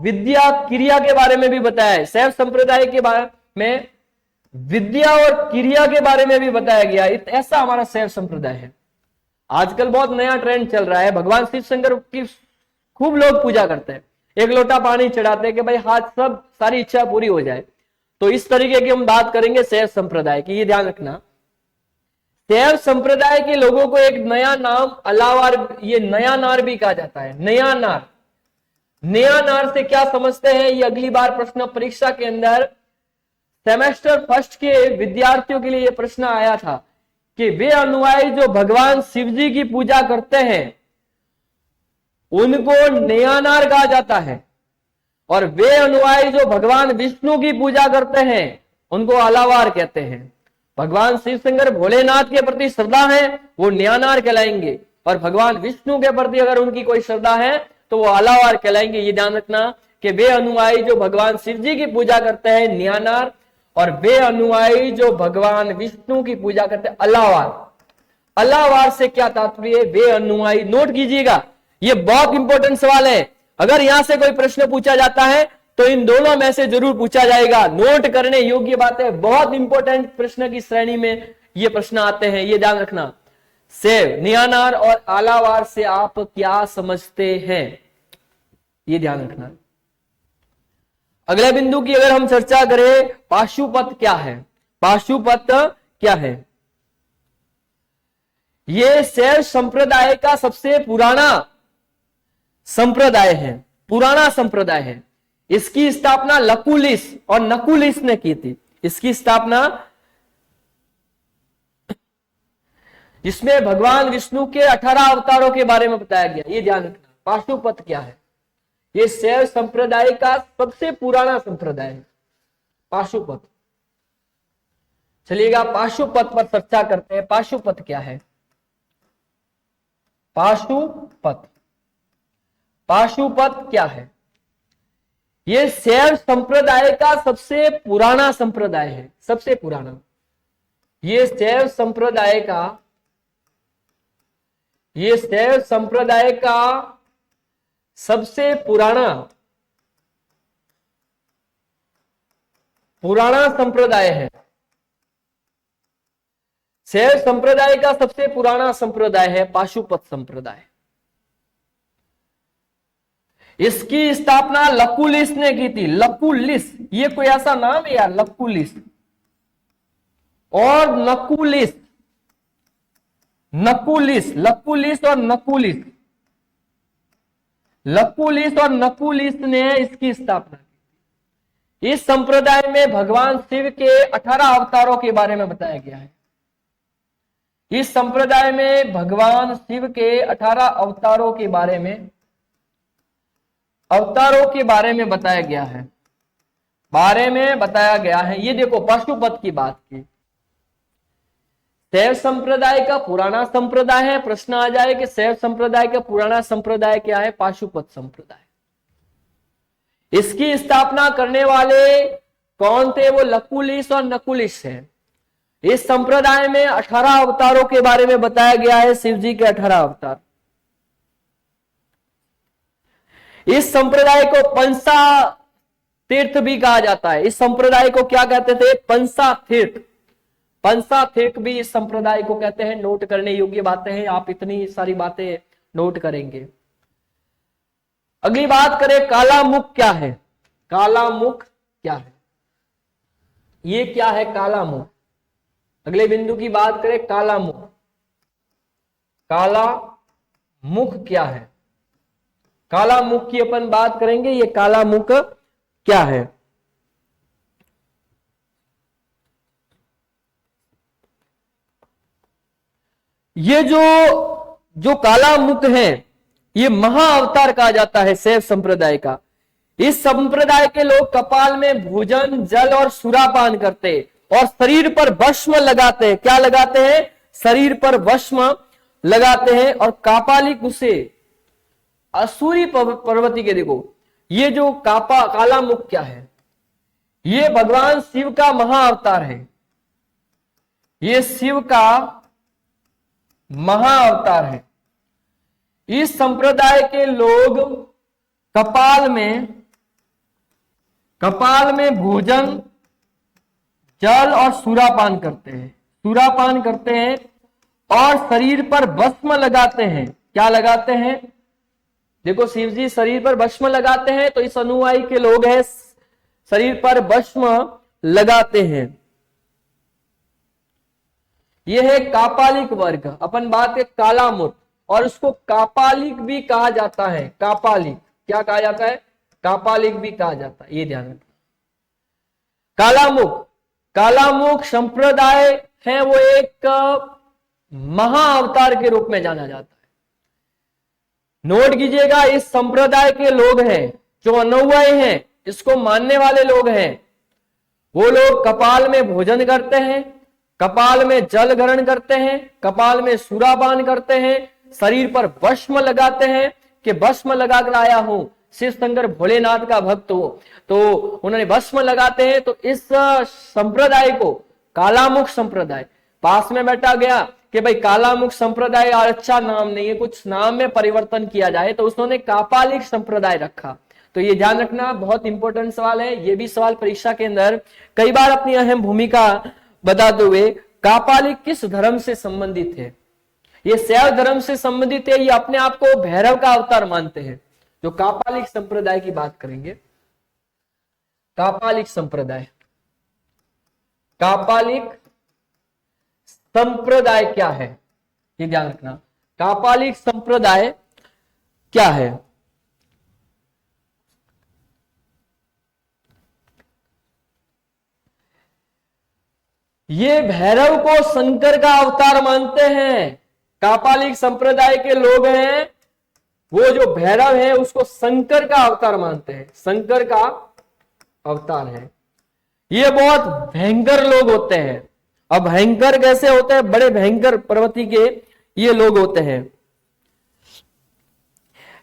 विद्या, क्रिया के बारे में भी बताया है। शैव संप्रदाय के बारे में विद्या और क्रिया के बारे में भी बताया गया। ऐसा हमारा शैव संप्रदाय है। आजकल बहुत नया ट्रेंड चल रहा है, भगवान शिव शंकर की खूब लोग पूजा करते हैं, एक लोटा पानी चढ़ाते हैं कि भाई हाथ सब सारी इच्छा पूरी हो जाए। तो इस तरीके की हम बात करेंगे शैव संप्रदाय की। ये ध्यान रखना, शैव संप्रदाय के लोगों को एक नया नाम अलावार, ये नया नार भी कहा जाता है। नया नार, नया नार से क्या समझते हैं, ये अगली बार प्रश्न परीक्षा के अंदर सेमेस्टर फर्स्ट के विद्यार्थियों के लिए यह प्रश्न आया था कि वे अनुयायी जो भगवान शिव जी की पूजा करते हैं उनको नयानार कहा जाता है, और वे अनुयायी जो भगवान विष्णु की पूजा करते हैं उनको अलावार कहते हैं। भगवान शिव शंकर भोलेनाथ के प्रति श्रद्धा है वो नयानार कहलाएंगे, और भगवान विष्णु के प्रति अगर उनकी कोई श्रद्धा है तो वो अलावार कहलाएंगे। ये ध्यान रखना कि वे अनुयायी जो भगवान शिव जी की पूजा करते हैं नयानार, और वे अनुयायी जो भगवान विष्णु की पूजा करते हैं अलावार। अलावार से क्या तात्पर्य, वे अनुयायी। नोट कीजिएगा, ये बहुत इंपॉर्टेंट सवाल है। अगर यहां से कोई प्रश्न पूछा जाता है तो इन दोनों में से जरूर पूछा जाएगा। नोट करने योग्य बात है, बहुत इंपॉर्टेंट प्रश्न की श्रेणी में ये प्रश्न आते हैं, ये ध्यान रखना। शैव, नयानार और अलावार से आप क्या समझते हैं, ये ध्यान रखना। अगले बिंदु की अगर हम चर्चा करें, पाशुपत क्या है। पाशुपत क्या है, ये शैव संप्रदाय का सबसे पुराना संप्रदाय है, पुराना संप्रदाय है। इसकी स्थापना लकुलिस और नकुलिस ने की थी। इसकी स्थापना, जिसमें भगवान विष्णु के 18 अवतारों के बारे में बताया गया। ये ध्यान रखना। पाशुपत क्या है, ये शैव संप्रदाय का सबसे पुराना संप्रदाय है, पाशुपत। चलिएगा पाशुपत पर चर्चा करते हैं। पाशुपत क्या है, पाशुपत, पाशुपत क्या है, ये शैव संप्रदाय का सबसे पुराना संप्रदाय है, सबसे पुराना। ये शैव संप्रदाय का, ये शैव संप्रदाय का सबसे पुराना संप्रदाय है। शैव संप्रदाय का सबसे पुराना संप्रदाय है पाशुपत संप्रदाय। इसकी स्थापना लकुलिस ने की थी। लकुलिस, ये कोई ऐसा नाम है यार, लकुलिस और नकुलिस, नकुलिस, लकुलिस और नकुलिस, लकुलिस और नकुलिस ने इसकी स्थापना की। इस संप्रदाय में भगवान शिव के 18 अवतारों के बारे में बताया गया है। इस संप्रदाय में भगवान शिव के 18 अवतारों के बारे में, अवतारों के बारे में बताया गया है, बारे में बताया गया है। ये देखो पाशुपत की बात की, शैव संप्रदाय का पुराना संप्रदाय है। प्रश्न आ जाए कि शैव संप्रदाय का पुराना संप्रदाय क्या है, पाशुपत संप्रदाय। इसकी स्थापना करने वाले कौन थे, वो लकुलिस और नकुलिस है। इस संप्रदाय में 18 अवतारों के बारे में बताया गया है, शिव जी के 18 अवतार। इस संप्रदाय को पंसा तीर्थ भी कहा जाता है। इस संप्रदाय को क्या कहते थे, पंसा तीर्थ। पंसा तीर्थ भी इस संप्रदाय को कहते हैं। नोट करने योग्य बातें हैं, आप इतनी सारी बातें नोट करेंगे। अगली बात करें, काला मुख क्या है, काला मुख क्या है, ये क्या है काला मुख। अगले बिंदु की बात करें, काला मुख, काला मुख क्या है, काला मुख की अपन बात करेंगे। ये काला मुख क्या है, ये जो काला मुख है ये महा अवतार कहा जाता है शैव संप्रदाय का। इस संप्रदाय के लोग कपाल में भोजन, जल और सुरापान करते और शरीर पर भस्म लगाते हैं। क्या लगाते हैं, शरीर पर भस्म लगाते हैं। और कापालिक उसे असुरी पर्वती के, देखो ये जो काला मुख क्या है, ये भगवान शिव का महाअवतार है, ये शिव का महाअवतार है। इस संप्रदाय के लोग कपाल में भोजन, जल और सूरापान करते हैं, सूरापान करते हैं और शरीर पर भस्म लगाते हैं। क्या लगाते हैं? देखो, शिव जी शरीर पर भस्म लगाते हैं, तो इस अनुयायी के लोग हैं शरीर पर भस्म लगाते हैं। यह है कापालिक वर्ग। अपन बात है कालामुख, और उसको कापालिक भी कहा जाता है। कापालिक क्या कहा जाता है? कापालिक भी कहा जाता है, ये ध्यान रखना। कालामुख संप्रदाय है, वो एक महाअवतार के रूप में जाना जाता है। नोट कीजिएगा, इस संप्रदाय के लोग हैं जो अनुयायी हैं, इसको मानने वाले लोग हैं, वो लोग कपाल में भोजन करते हैं, कपाल में जल ग्रहण करते हैं, कपाल में सूरापान करते हैं, शरीर पर भस्म लगाते हैं कि भस्म लगाकर आया हूं, शिव शंकर भोलेनाथ का भक्त हो, तो उन्होंने भस्म लगाते हैं। तो इस संप्रदाय को कालामुख संप्रदाय, पास में बैठा गया कि भाई कालामुख संप्रदाय अच्छा नाम नहीं है, कुछ नाम में परिवर्तन किया जाए, तो उसने कापालिक संप्रदाय रखा। तो ये ध्यान रखना, बहुत इंपॉर्टेंट सवाल है। ये भी सवाल परीक्षा के अंदर कई बार अपनी अहम भूमिका बताते हुए, कापालिक किस धर्म से संबंधित है? ये शैव धर्म से संबंधित है। ये अपने आप को भैरव का अवतार मानते हैं। जो कापालिक संप्रदाय की बात करेंगे, कापालिक संप्रदाय, कापालिक संप्रदाय क्या है, ये ध्यान रखना। कापालिक संप्रदाय क्या है? ये भैरव को शंकर का अवतार मानते हैं। कापालिक संप्रदाय के लोग हैं, वो जो भैरव है उसको शंकर का अवतार मानते हैं, शंकर का अवतार है। ये बहुत भयंकर लोग होते हैं। अब भयंकर कैसे होते हैं? बड़े भयंकर प्रवृत्ति के ये लोग होते हैं।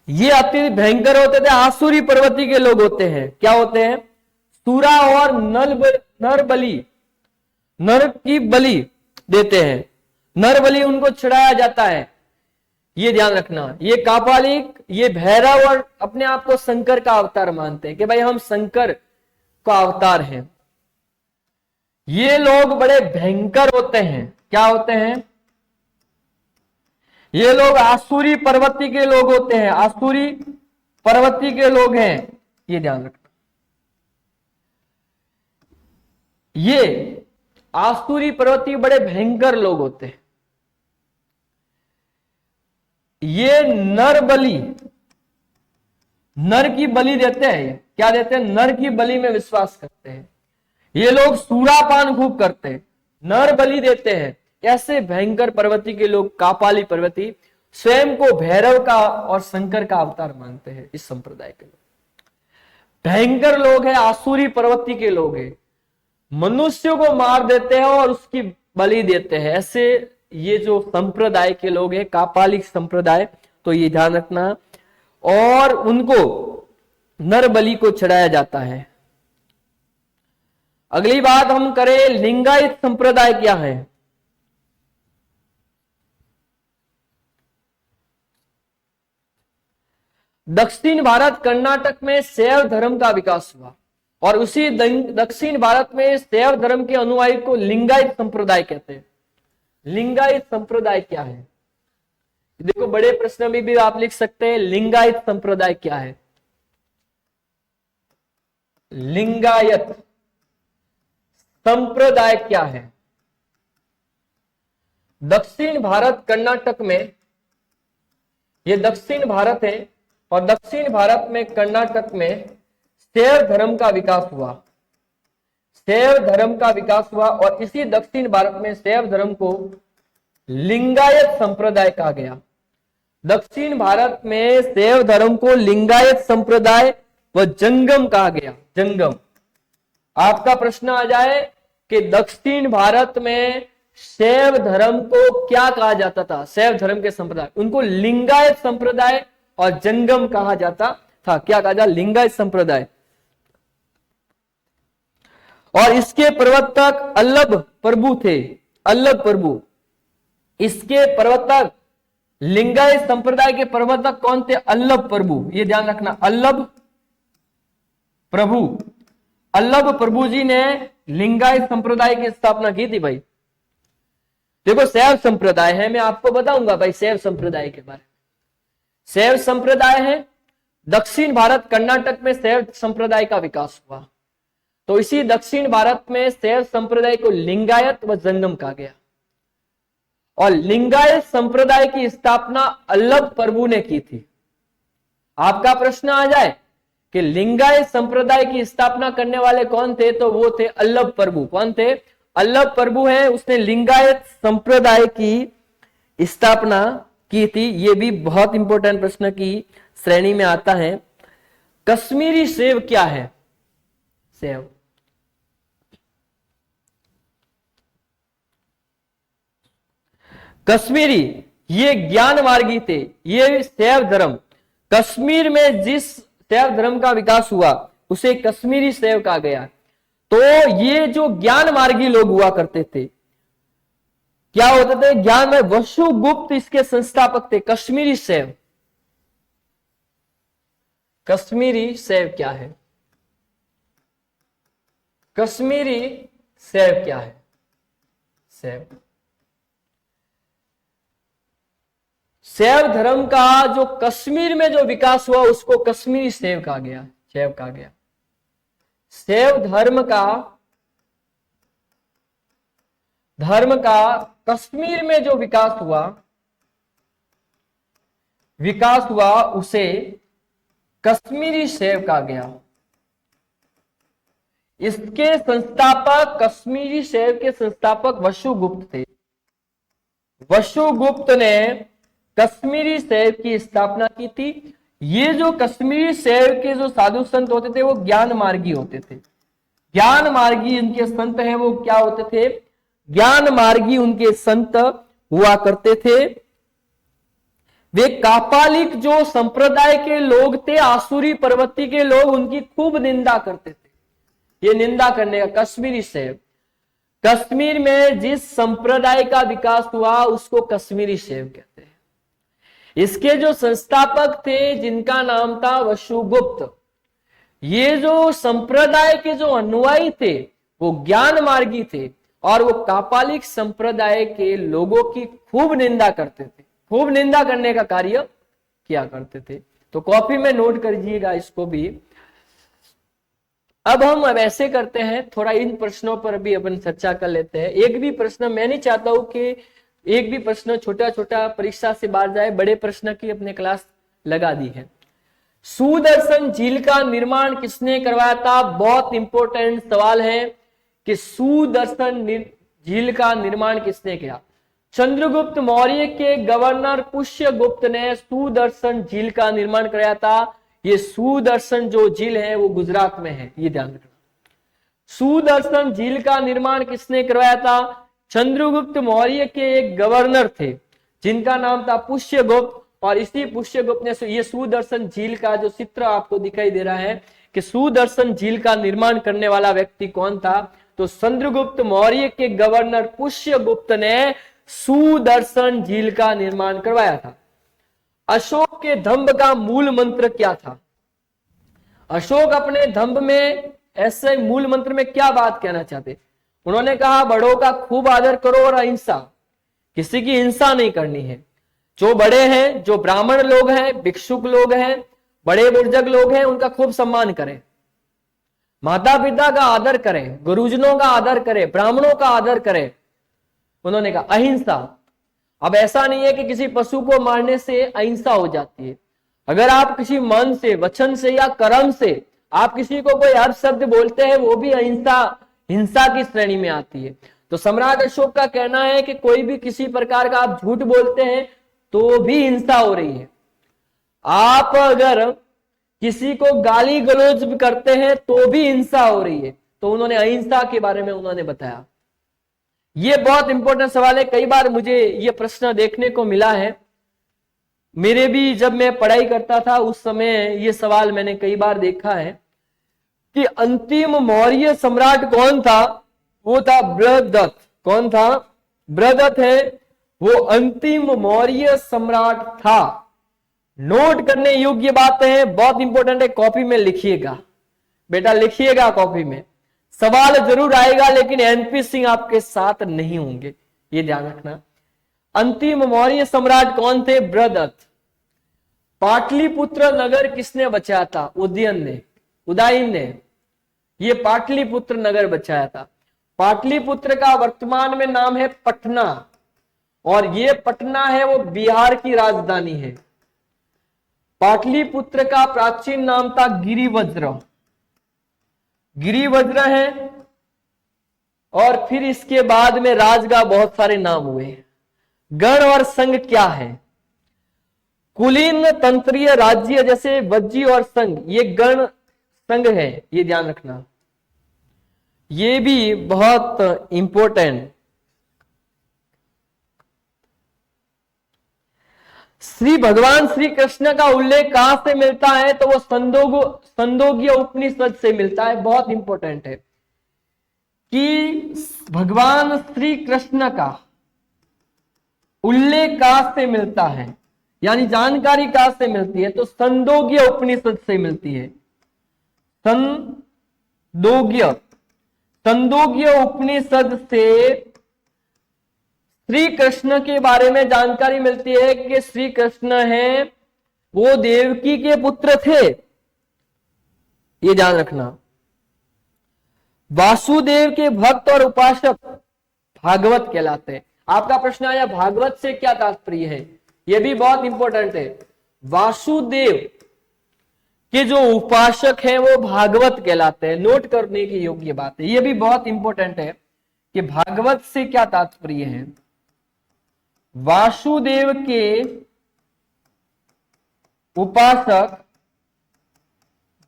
ये अति भयंकर होते थे, आसुरी प्रवृत्ति के लोग होते हैं। क्या होते हैं? सूरा और नर बलि, नर की बलि देते हैं, नर बलि उनको चढ़ाया जाता है। ये ध्यान रखना। ये कापालिक, ये भैरव और अपने आप को शंकर का अवतार मानते हैं कि भाई हम शंकर का अवतार हैं। ये लोग बड़े भयंकर होते हैं। क्या होते हैं? ये लोग आसुरी प्रवृत्ति के लोग होते हैं, आसुरी प्रवृत्ति के लोग हैं। ये ध्यान रखना। ये आसुरी प्रवृत्ति बड़े भयंकर लोग होते हैं। ये नर बलि, नर की बलि देते हैं। क्या देते हैं? नर की बलि में विश्वास करते हैं। ये लोग सूरापान खूब करते हैं, नर बलि देते हैं। ऐसे भयंकर प्रवृत्ति के लोग, कापाली प्रवृत्ति, स्वयं को भैरव का और शंकर का अवतार मानते हैं। इस संप्रदाय के लोग भयंकर लोग हैं, आसुरी प्रवृत्ति के लोग हैं, मनुष्यों को मार देते हैं और उसकी बलि देते हैं। ऐसे ये जो संप्रदाय के लोग हैं, कापालिक संप्रदाय, तो ये ध्यान रखना। और उनको नर बलि को चढ़ाया जाता है। अगली बात हम करें, लिंगायत संप्रदाय क्या है? दक्षिण भारत कर्नाटक में शैव धर्म का विकास हुआ और उसी दक्षिण भारत में शैव धर्म के अनुयायी को लिंगायत संप्रदाय कहते हैं। लिंगायत संप्रदाय क्या है? देखो, बड़े प्रश्न में भी आप लिख सकते हैं, लिंगायत संप्रदाय क्या है? लिंगायत संप्रदाय क्या है? दक्षिण भारत कर्नाटक में, ये दक्षिण भारत है और दक्षिण भारत में कर्नाटक में शैव धर्म का विकास हुआ, शैव धर्म का विकास हुआ और इसी दक्षिण भारत में शैव धर्म को लिंगायत संप्रदाय कहा गया। दक्षिण भारत में शैव धर्म को लिंगायत संप्रदाय व जंगम कहा गया। जंगम, आपका प्रश्न आ जाए कि दक्षिण भारत में शैव धर्म को क्या कहा जाता था? शैव धर्म के संप्रदाय, उनको लिंगायत संप्रदाय और जंगम कहा जाता था। क्या कहा जाता? लिंगायत संप्रदाय। और इसके प्रवर्तक अल्लभ प्रभु थे। अल्लभ प्रभु, इसके प्रवर्तक लिंगायत संप्रदाय के प्रवर्तक कौन थे? अल्लभ प्रभु। ये ध्यान रखना, अल्लभ प्रभु। अल्लभ प्रभु जी ने लिंगायत संप्रदाय की स्थापना की थी। भाई देखो, शैव संप्रदाय है, मैं आपको बताऊंगा भाई शैव संप्रदाय के बारे में। शैव संप्रदाय है, दक्षिण भारत कर्नाटक में शैव संप्रदाय का विकास हुआ। तो इसी दक्षिण भारत में शैव संप्रदाय को लिंगायत व जंगम कहा गया। और लिंगायत संप्रदाय की स्थापना अल्लभ प्रभु ने की थी। आपका प्रश्न आ जाए कि लिंगायत संप्रदाय की स्थापना करने वाले कौन थे, तो वो थे अल्लभ प्रभु। कौन थे? अल्लभ प्रभु है, उसने लिंगायत संप्रदाय की स्थापना की थी। ये भी बहुत इंपॉर्टेंट प्रश्न की श्रेणी में आता है। कश्मीरी सेव क्या है? सेव, कश्मीरी, ये ज्ञान मार्गी थे। ये शैव धर्म, कश्मीर में जिस शैव धर्म का विकास हुआ उसे कश्मीरी शैव कहा गया। तो ये जो ज्ञान मार्गी लोग हुआ करते थे, क्या होते थे? ज्ञान में वसुगुप्त इसके संस्थापक थे। कश्मीरी शैव, कश्मीरी शैव क्या है? कश्मीरी शैव क्या है? शैव, शैव धर्म का जो कश्मीर में जो विकास हुआ उसको कश्मीरी शैव कहा गया। शैव कहा गया। शैव धर्म का कश्मीर में जो विकास हुआ उसे कश्मीरी शैव कहा गया। इसके संस्थापक, कश्मीरी शैव के संस्थापक वसुगुप्त थे। वसुगुप्त ने कश्मीरी शैव की स्थापना की थी। ये जो कश्मीरी शैव के जो साधु संत होते थे वो ज्ञान मार्गी होते थे। ज्ञान मार्गी इनके संत हैं, वो क्या होते थे? ज्ञान मार्गी उनके संत हुआ करते थे। वे कापालिक जो संप्रदाय के लोग थे, आसुरी प्रवृत्ति के लोग, उनकी खूब निंदा करते थे। ये निंदा करने का कश्मीरी शैव, कश्मीर में जिस संप्रदाय का विकास हुआ उसको कश्मीरी शैव कहते हैं। इसके जो संस्थापक थे जिनका नाम था वसुगुप्त, ये जो संप्रदाय के जो अनुयायी थे वो ज्ञान मार्गी थे और वो कापालिक संप्रदाय के लोगों की खूब निंदा करते थे। खूब निंदा करने का कार्य किया करते थे। तो कॉपी में नोट करिएगा इसको भी। अब हम ऐसे करते हैं, थोड़ा इन प्रश्नों पर भी अपन चर्चा कर लेते हैं। एक भी प्रश्न, मैं नहीं चाहता हूं कि एक भी प्रश्न छोटा छोटा परीक्षा से बाहर जाए, बड़े प्रश्न की अपने क्लास लगा दी है। सुदर्शन झील का निर्माण किसने करवाया था? बहुत इंपॉर्टेंट सवाल है कि सुदर्शन झील का निर्माण किसने किया? चंद्रगुप्त मौर्य के गवर्नर पुष्यगुप्त ने सुदर्शन झील का निर्माण कराया था। ये सुदर्शन जो झील है वो गुजरात में है, ये ध्यान रखना। सुदर्शन झील का निर्माण किसने करवाया था? चंद्रगुप्त मौर्य के एक गवर्नर थे जिनका नाम था पुष्यगुप्त। और इसी पुष्यगुप्त ने ये सुदर्शन झील का जो चित्र आपको दिखाई दे रहा है कि सुदर्शन झील का निर्माण करने वाला व्यक्ति कौन था? तो चंद्रगुप्त मौर्य के गवर्नर पुष्यगुप्त ने सुदर्शन झील का निर्माण करवाया था। अशोक के दंभ का मूल मंत्र क्या था? अशोक अपने दंभ में ऐसे मूल मंत्र में क्या बात कहना चाहते? उन्होंने कहा बड़ों का खूब आदर करो और अहिंसा, किसी की हिंसा नहीं करनी है। जो बड़े हैं, जो ब्राह्मण लोग हैं, भिक्षुक लोग हैं, बड़े बुजुर्ग लोग हैं, उनका खूब सम्मान करें। माता पिता का आदर करें, गुरुजनों का आदर करें, ब्राह्मणों का आदर करें। उन्होंने कहा अहिंसा। अब ऐसा नहीं है कि किसी पशु को मारने से अहिंसा हो जाती है। अगर आप किसी मन से, वचन से या कर्म से आप किसी को कोई अपशब्द बोलते हैं, वो भी हिंसा की श्रेणी में आती है। तो सम्राट अशोक का कहना है कि कोई भी किसी प्रकार का आप झूठ बोलते हैं तो भी हिंसा हो रही है। आप अगर किसी को गाली गलौज भी करते हैं तो भी हिंसा हो रही है। तो उन्होंने अहिंसा के बारे में उन्होंने बताया। ये बहुत इंपॉर्टेंट सवाल है। कई बार मुझे ये प्रश्न देखने को मिला है। मेरे भी जब मैं पढ़ाई करता था उस समय ये सवाल मैंने कई बार देखा है कि अंतिम मौर्य सम्राट कौन था? वो था बृहदत्त। कौन था? बृहदत्त है, वो अंतिम मौर्य सम्राट था। नोट करने योग्य बात है, बहुत इंपॉर्टेंट है, कॉपी में लिखिएगा बेटा, लिखिएगा कॉपी में। सवाल जरूर आएगा लेकिन एनपी सिंह आपके साथ नहीं होंगे, ये ध्यान रखना। अंतिम मौर्य सम्राट कौन थे? बृहदत्त। पाटलिपुत्र नगर किसने बचाया था? उदयन ने, उदयन ने ये पाटलिपुत्र नगर बचाया था। पाटलिपुत्र का वर्तमान में नाम है पटना, और ये पटना है वो बिहार की राजधानी है। पाटलिपुत्र का प्राचीन नाम था गिरिवज्र, गिरिवज्र है। और फिर इसके बाद में राजगा बहुत सारे नाम हुए। गण और संघ क्या है? कुलीन तंत्रीय राज्य जैसे वज्जी और संघ, ये गण संघ है, ये ध्यान रखना, ये भी बहुत इंपॉर्टेंट। श्री भगवान श्री कृष्ण का उल्लेख कहां से मिलता है? तो वो संदोग्य उपनिषद से मिलता है। बहुत इंपॉर्टेंट है कि भगवान श्री कृष्ण का उल्लेख कहां से मिलता है, यानी जानकारी कहां से मिलती है? तो संदोग्य उपनिषद से मिलती है। संदोग्य उपनिषद से श्री कृष्ण के बारे में जानकारी मिलती है कि श्री कृष्ण है वो देवकी के पुत्र थे, ये ध्यान रखना। वासुदेव के भक्त और उपासक भागवत कहलाते हैं। आपका प्रश्न आया भागवत से क्या तात्पर्य है? यह भी बहुत इंपॉर्टेंट है। वासुदेव के जो उपासक हैं वो भागवत कहलाते हैं। नोट करने की योग्य बात है, यह भी बहुत इंपॉर्टेंट है कि भागवत से क्या तात्पर्य है। वासुदेव के उपासक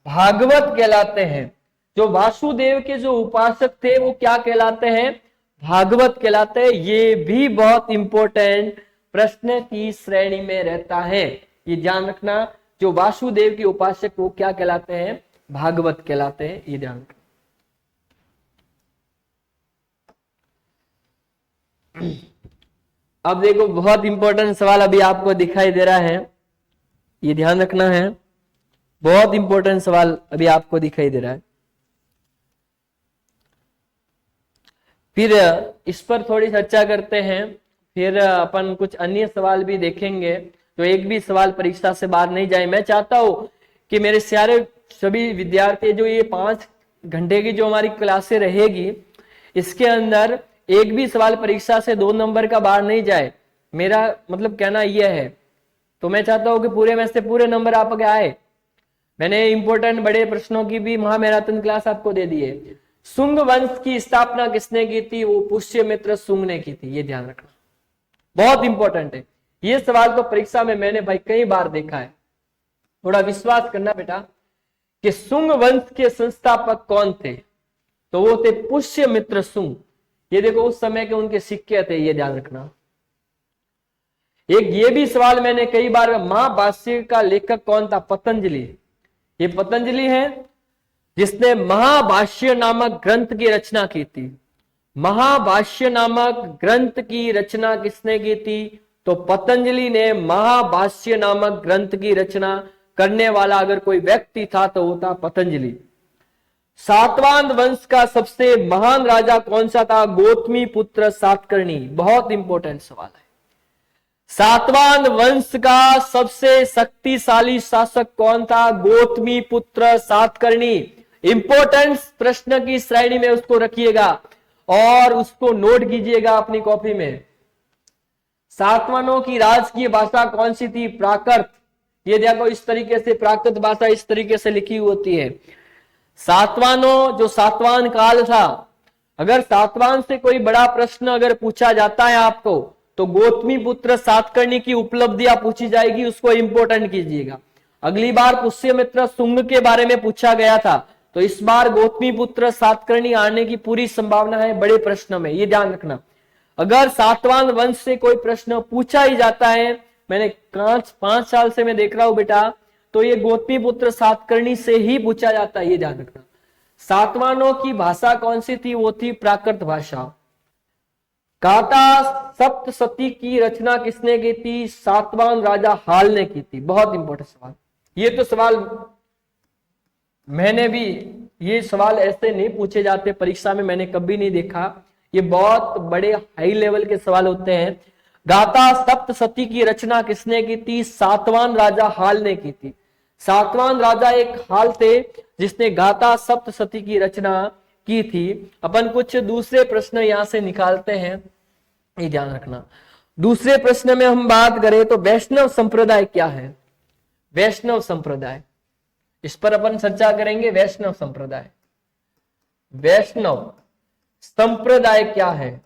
भागवत कहलाते हैं। जो वासुदेव के जो उपासक थे वो क्या कहलाते हैं? भागवत कहलाते हैं। ये भी बहुत इंपॉर्टेंट प्रश्न की श्रेणी में रहता है, ये ध्यान रखना। जो वासुदेव के उपासक वो क्या कहलाते हैं? भागवत कहलाते हैं, ये ध्यान रखना। अब देखो बहुत इंपॉर्टेंट सवाल अभी आपको दिखाई दे रहा है, ये ध्यान रखना है। बहुत इंपॉर्टेंट सवाल अभी आपको दिखाई दे रहा है। फिर इस पर थोड़ी चर्चा करते हैं, फिर अपन कुछ अन्य सवाल भी देखेंगे, तो एक भी सवाल परीक्षा से बाहर नहीं जाए। मैं चाहता हूं कि मेरे सारे सभी विद्यार्थी, जो ये 5 घंटे की जो हमारी क्लासें रहेगी, इसके अंदर एक भी सवाल परीक्षा से 2 नंबर का बाहर नहीं जाए, मेरा मतलब कहना यह है। तो मैं चाहता हूं कि पूरे में से पूरे नंबर आपके आए। मैंने इंपॉर्टेंट बड़े प्रश्नों की भी महामैराथन क्लास आपको दे दी है। शुंग वंश की स्थापना किसने की थी? वो पुष्यमित्र शुंग ने की थी, ये ध्यान रखना, बहुत इंपॉर्टेंट है। ये सवाल तो परीक्षा में मैंने भाई कई बार देखा है। थोड़ा विश्वास करना बेटा कि शुंग वंश के संस्थापक कौन थे? तो वो थे पुष्यमित्र शुंग। ये देखो उस समय के उनके सिक्के थे, ये ध्यान रखना। एक ये भी सवाल मैंने कई बार, महाभाष्य का लेखक कौन था? पतंजलि। ये पतंजलि है जिसने महाभाष्य नामक ग्रंथ की रचना की थी। महाभाष्य नामक ग्रंथ की रचना किसने की थी? तो पतंजलि ने महाभाष्य नामक ग्रंथ की रचना करने वाला अगर कोई व्यक्ति था तो वो था पतंजलि। सातवाहन वंश का सबसे महान राजा कौन सा था? गौतमी पुत्र सातकर्णी। बहुत इंपॉर्टेंट सवाल है। सातवाहन वंश का सबसे शक्तिशाली शासक कौन था? गौतमी पुत्र सातकर्णी। इंपॉर्टेंट प्रश्न की श्रेणी में उसको रखिएगा और उसको नोट कीजिएगा अपनी कॉपी में। सातवाहनों की राजकीय भाषा कौन सी थी? प्राकृत। ये देखो इस तरीके से प्राकृत भाषा इस तरीके से लिखी होती है। सातवाहनों, जो सातवाहन काल था, अगर सातवाहन से कोई बड़ा प्रश्न अगर पूछा जाता है आपको, तो गौतमी पुत्र सातकर्णी की उपलब्धियां पूछी जाएगी, उसको इंपॉर्टेंट कीजिएगा। अगली बार पुष्यमित्र शुंग के बारे में पूछा गया था, तो इस बार गौतमी पुत्र सातकर्णी आने की पूरी संभावना है बड़े प्रश्न में, ये ध्यान रखना। अगर सातवाहन वंश से कोई प्रश्न पूछा ही जाता है, मैंने 5 साल से मैं देख रहा हूं बेटा, तो ये गौतमी पुत्र सातकर्णी से ही पूछा जाता है, ये ध्यान रखना। सातवाहनों की भाषा कौन सी थी? वो थी प्राकृत भाषा। गाथा सप्तशती की रचना किसने की थी? सातवाहन राजा हाल ने की थी। बहुत इंपॉर्टेंट सवाल। ये तो सवाल मैंने भी, ये सवाल ऐसे नहीं पूछे जाते परीक्षा में, मैंने कभी नहीं देखा। ये बहुत बड़े हाई लेवल के सवाल होते हैं। गाथा सप्तशती की रचना किसने की थी? सातवाहन राजा हाल ने की थी। सातवाहन राजा एक हाल थे जिसने गाथा सप्तशती की रचना की थी। अपन कुछ दूसरे प्रश्न यहां से निकालते हैं, ये ध्यान रखना। दूसरे प्रश्न में हम बात करें तो वैष्णव संप्रदाय क्या है? वैष्णव संप्रदाय, इस पर अपन चर्चा करेंगे। वैष्णव संप्रदाय, वैष्णव संप्रदाय क्या है?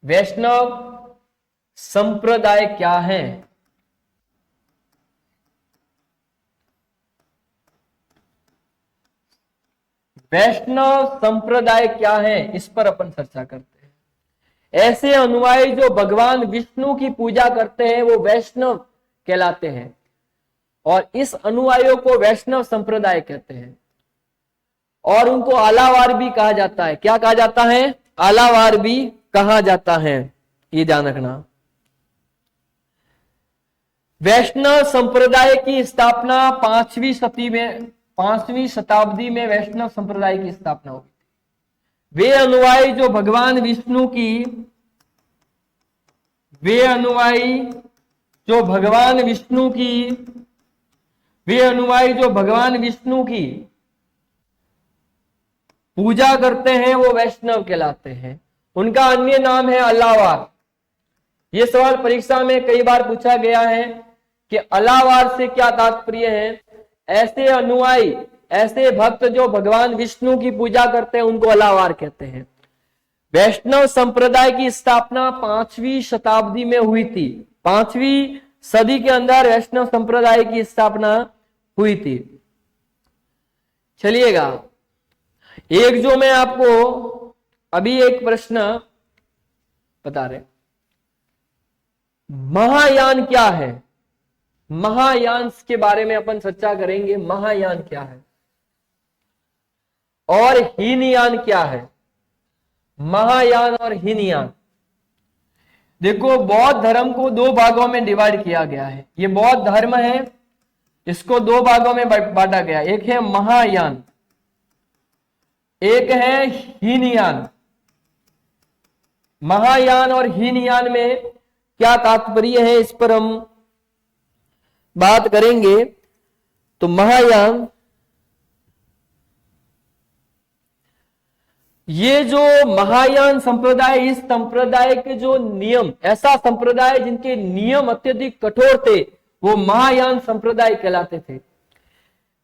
वैष्णव संप्रदाय क्या है? वैष्णव संप्रदाय क्या है, इस पर अपन चर्चा करते हैं। ऐसे अनुयायी जो भगवान विष्णु की पूजा करते हैं वो वैष्णव कहलाते हैं, और इस अनुयायियों को वैष्णव संप्रदाय कहते हैं। और उनको आलावार भी कहा जाता है। क्या कहा जाता है? आलावार भी कहा जाता है, ये ध्यान रखना। वैष्णव संप्रदाय की स्थापना 5वीं शताब्दी में वैष्णव संप्रदाय की स्थापना हुई। वे अनुयायी जो भगवान विष्णु की, वे अनुयायी जो भगवान विष्णु की पूजा करते हैं वो वैष्णव कहलाते हैं। उनका अन्य नाम है अल्लाहवार। यह सवाल परीक्षा में कई बार पूछा गया है कि अल्लाहवार से क्या तात्पर्य है? ऐसे अनुयायी, ऐसे भक्त जो भगवान विष्णु की पूजा करते हैं उनको अल्लाहवार कहते हैं। वैष्णव संप्रदाय की स्थापना 5वीं शताब्दी में हुई थी। 5वीं सदी के अंदर वैष्णव संप्रदाय की स्थापना हुई थी। चलिएगा, एक जो मैं आपको अभी एक प्रश्न बता रहे, महायान क्या है? महायान के बारे में अपन चर्चा करेंगे। महायान क्या है और हीनयान क्या है? महायान और हीनयान। देखो, बौद्ध धर्म को 2 भागों में डिवाइड किया गया है। ये बौद्ध धर्म है, इसको 2 भागों में बांटा गया। एक है महायान, एक है हीनयान। महायान और हीनयान में क्या तात्पर्य है, इस पर हम बात करेंगे। तो महायान, ये जो महायान संप्रदाय, इस संप्रदाय के जो नियम, ऐसा संप्रदाय जिनके नियम अत्यधिक कठोर थे वो महायान संप्रदाय कहलाते थे।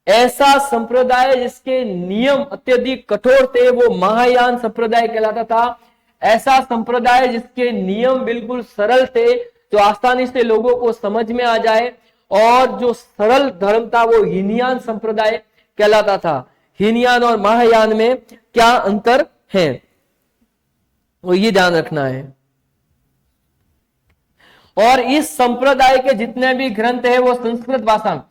ऐसा संप्रदाय जिसके नियम अत्यधिक कठोर थे वो महायान संप्रदाय कहलाता था। ऐसा संप्रदाय जिसके नियम बिल्कुल सरल थे, जो आसानी से लोगों को समझ में आ जाए, और जो सरल धर्म था वो हीनयान संप्रदाय कहलाता था। हीनयान और महायान में क्या अंतर है वो ये ध्यान रखना है। और इस संप्रदाय के जितने भी ग्रंथ है वो संस्कृत भाषा में।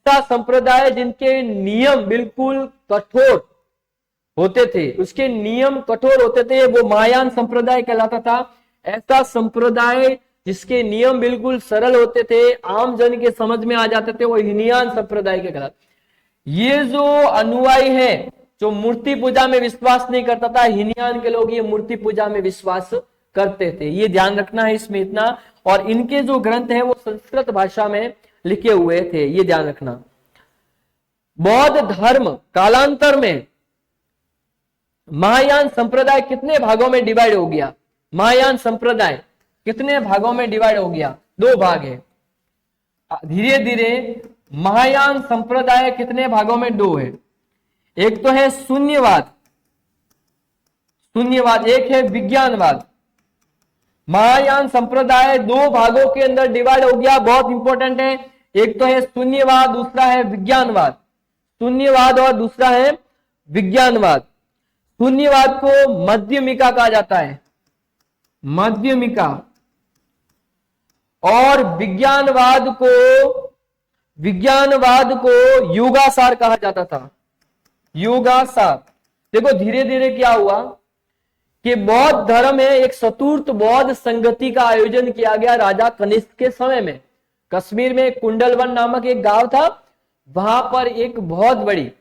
ऐसा संप्रदाय जिनके नियम बिल्कुल कठोर होते थे, उसके नियम कठोर होते थे, वो महायान संप्रदाय कहलाता था। ऐसा संप्रदाय जिसके नियम बिल्कुल सरल होते थे, आम जन के समझ में आ जाते थे, वो हीनयान संप्रदाय के कहलाते। ये जो अनुयायी है जो मूर्ति पूजा में विश्वास नहीं करता था, हीनयान के लोग ये मूर्ति पूजा में विश्वास करते थे। ये ध्यान रखना है इसमें इतना। और इनके जो ग्रंथ है वो संस्कृत भाषा में लिखे हुए थे, ये ध्यान रखना। बौद्ध धर्म कालांतर में महायान संप्रदाय कितने भागों में डिवाइड हो गया? महायान संप्रदाय कितने भागों में डिवाइड हो गया? 2 भाग है। धीरे धीरे महायान संप्रदाय कितने भागों में? 2 है। एक तो है शून्यवाद, एक है विज्ञानवाद। महायान संप्रदाय 2 भागों के अंदर डिवाइड हो गया, बहुत इंपॉर्टेंट है। एक तो है शून्यवाद, दूसरा है विज्ञानवाद। शून्यवाद और दूसरा है विज्ञानवाद। शून्यवाद को मध्यमिका कहा जाता है, मध्यमिका। और विज्ञानवाद को विज्ञानवाद को युगासार कहा जाता था। युगासार। देखो धीरे धीरे क्या हुआ कि बौद्ध धर्म में एक चतुर्थ बौद्ध संगति का आयोजन किया गया राजा कनिष्क के समय में। कश्मीर में कुंडलवन नामक एक गांव था, वहां पर एक बहुत बड़ी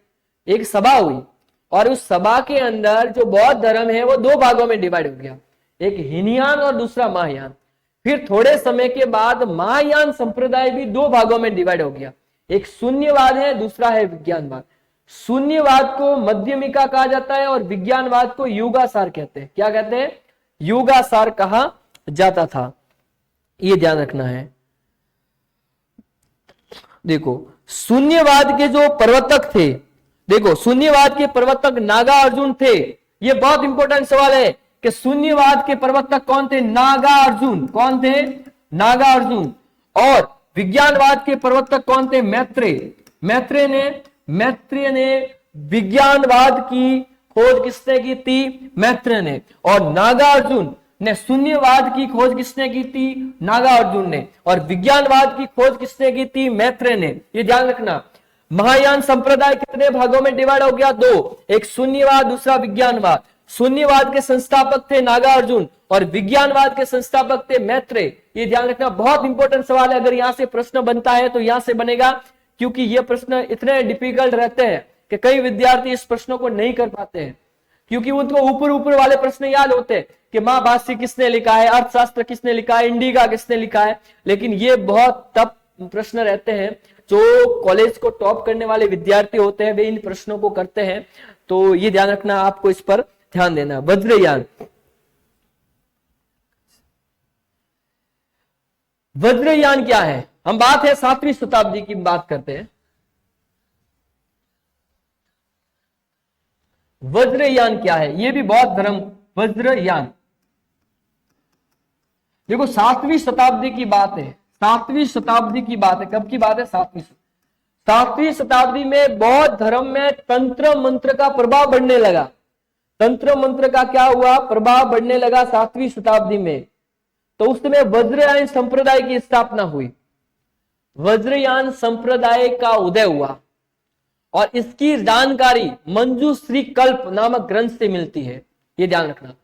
एक सभा हुई और उस सभा के अंदर जो बौद्ध धर्म है वो दो भागों में डिवाइड हो गया, एक हीनयान और दूसरा महायान। फिर थोड़े समय के बाद महायान संप्रदाय भी दो भागों में डिवाइड हो गया, एक शून्यवाद है, दूसरा है विज्ञानवाद। शून्यवाद को मध्यमिका कहा जाता है और विज्ञानवाद को युगासार कहते हैं। क्या कहते हैं? युगासार कहा जाता था। ये ध्यान रखना है। देखो शून्यवाद के जो प्रवर्तक थे, देखो शून्यवाद के प्रवर्तक नागा अर्जुन थे। ये बहुत इंपॉर्टेंट सवाल है कि शून्यवाद के प्रवर्तक कौन थे? नागा अर्जुन। कौन थे? नागा अर्जुन। और विज्ञानवाद के प्रवर्तक कौन थे? मैत्रेय ने विज्ञानवाद की खोज किसने की थी? मैत्रेय ने। और नागार्जुन ने शून्यवाद की खोज किसने की थी? नागार्जुन ने। और विज्ञानवाद की खोज किसने की थी? मैत्रेय ने। ये ध्यान रखना। महायान संप्रदाय कितने भागों में डिवाइड हो गया? दो, एक शून्यवाद, दूसरा विज्ञानवाद। शून्यवाद के संस्थापक थे नागार्जुन और विज्ञानवाद के संस्थापक थे मैत्रेय। ये ध्यान रखना, बहुत इंपॉर्टेंट सवाल है। अगर यहां से प्रश्न बनता है तो यहां से बनेगा, क्योंकि ये प्रश्न इतने डिफिकल्ट रहते हैं कि कई विद्यार्थी इस प्रश्नों को नहीं कर पाते हैं, क्योंकि उनको ऊपर ऊपर वाले प्रश्न याद होते हैं कि महाभाष्य किसने लिखा है, अर्थशास्त्र किसने लिखा है, इंडिका किसने लिखा है। लेकिन ये बहुत टफ प्रश्न रहते हैं। जो कॉलेज को टॉप करने वाले विद्यार्थी होते हैं वे इन प्रश्नों को करते हैं। तो ये ध्यान रखना, आपको इस पर ध्यान देना। वज्रयान। वज्रयान क्या है? हम बात है 7वीं शताब्दी की बात करते हैं। वज्रयान क्या है? ये भी बौद्ध धर्म। वज्रयान देखो 7वीं शताब्दी की बात है। 7वीं शताब्दी की बात है। कब की बात है? 7वीं शताब्दी में बौद्ध धर्म में तंत्र मंत्र का प्रभाव बढ़ने लगा। तंत्र मंत्र का क्या हुआ? प्रभाव बढ़ने लगा 7वीं शताब्दी में। तो उस समय वज्रयान संप्रदाय की स्थापना हुई। वज्रयान संप्रदाय का उदय हुआ और इसकी जानकारी मंजूश्री कल्प नामक ग्रंथ से मिलती है। ये ध्यान रखना।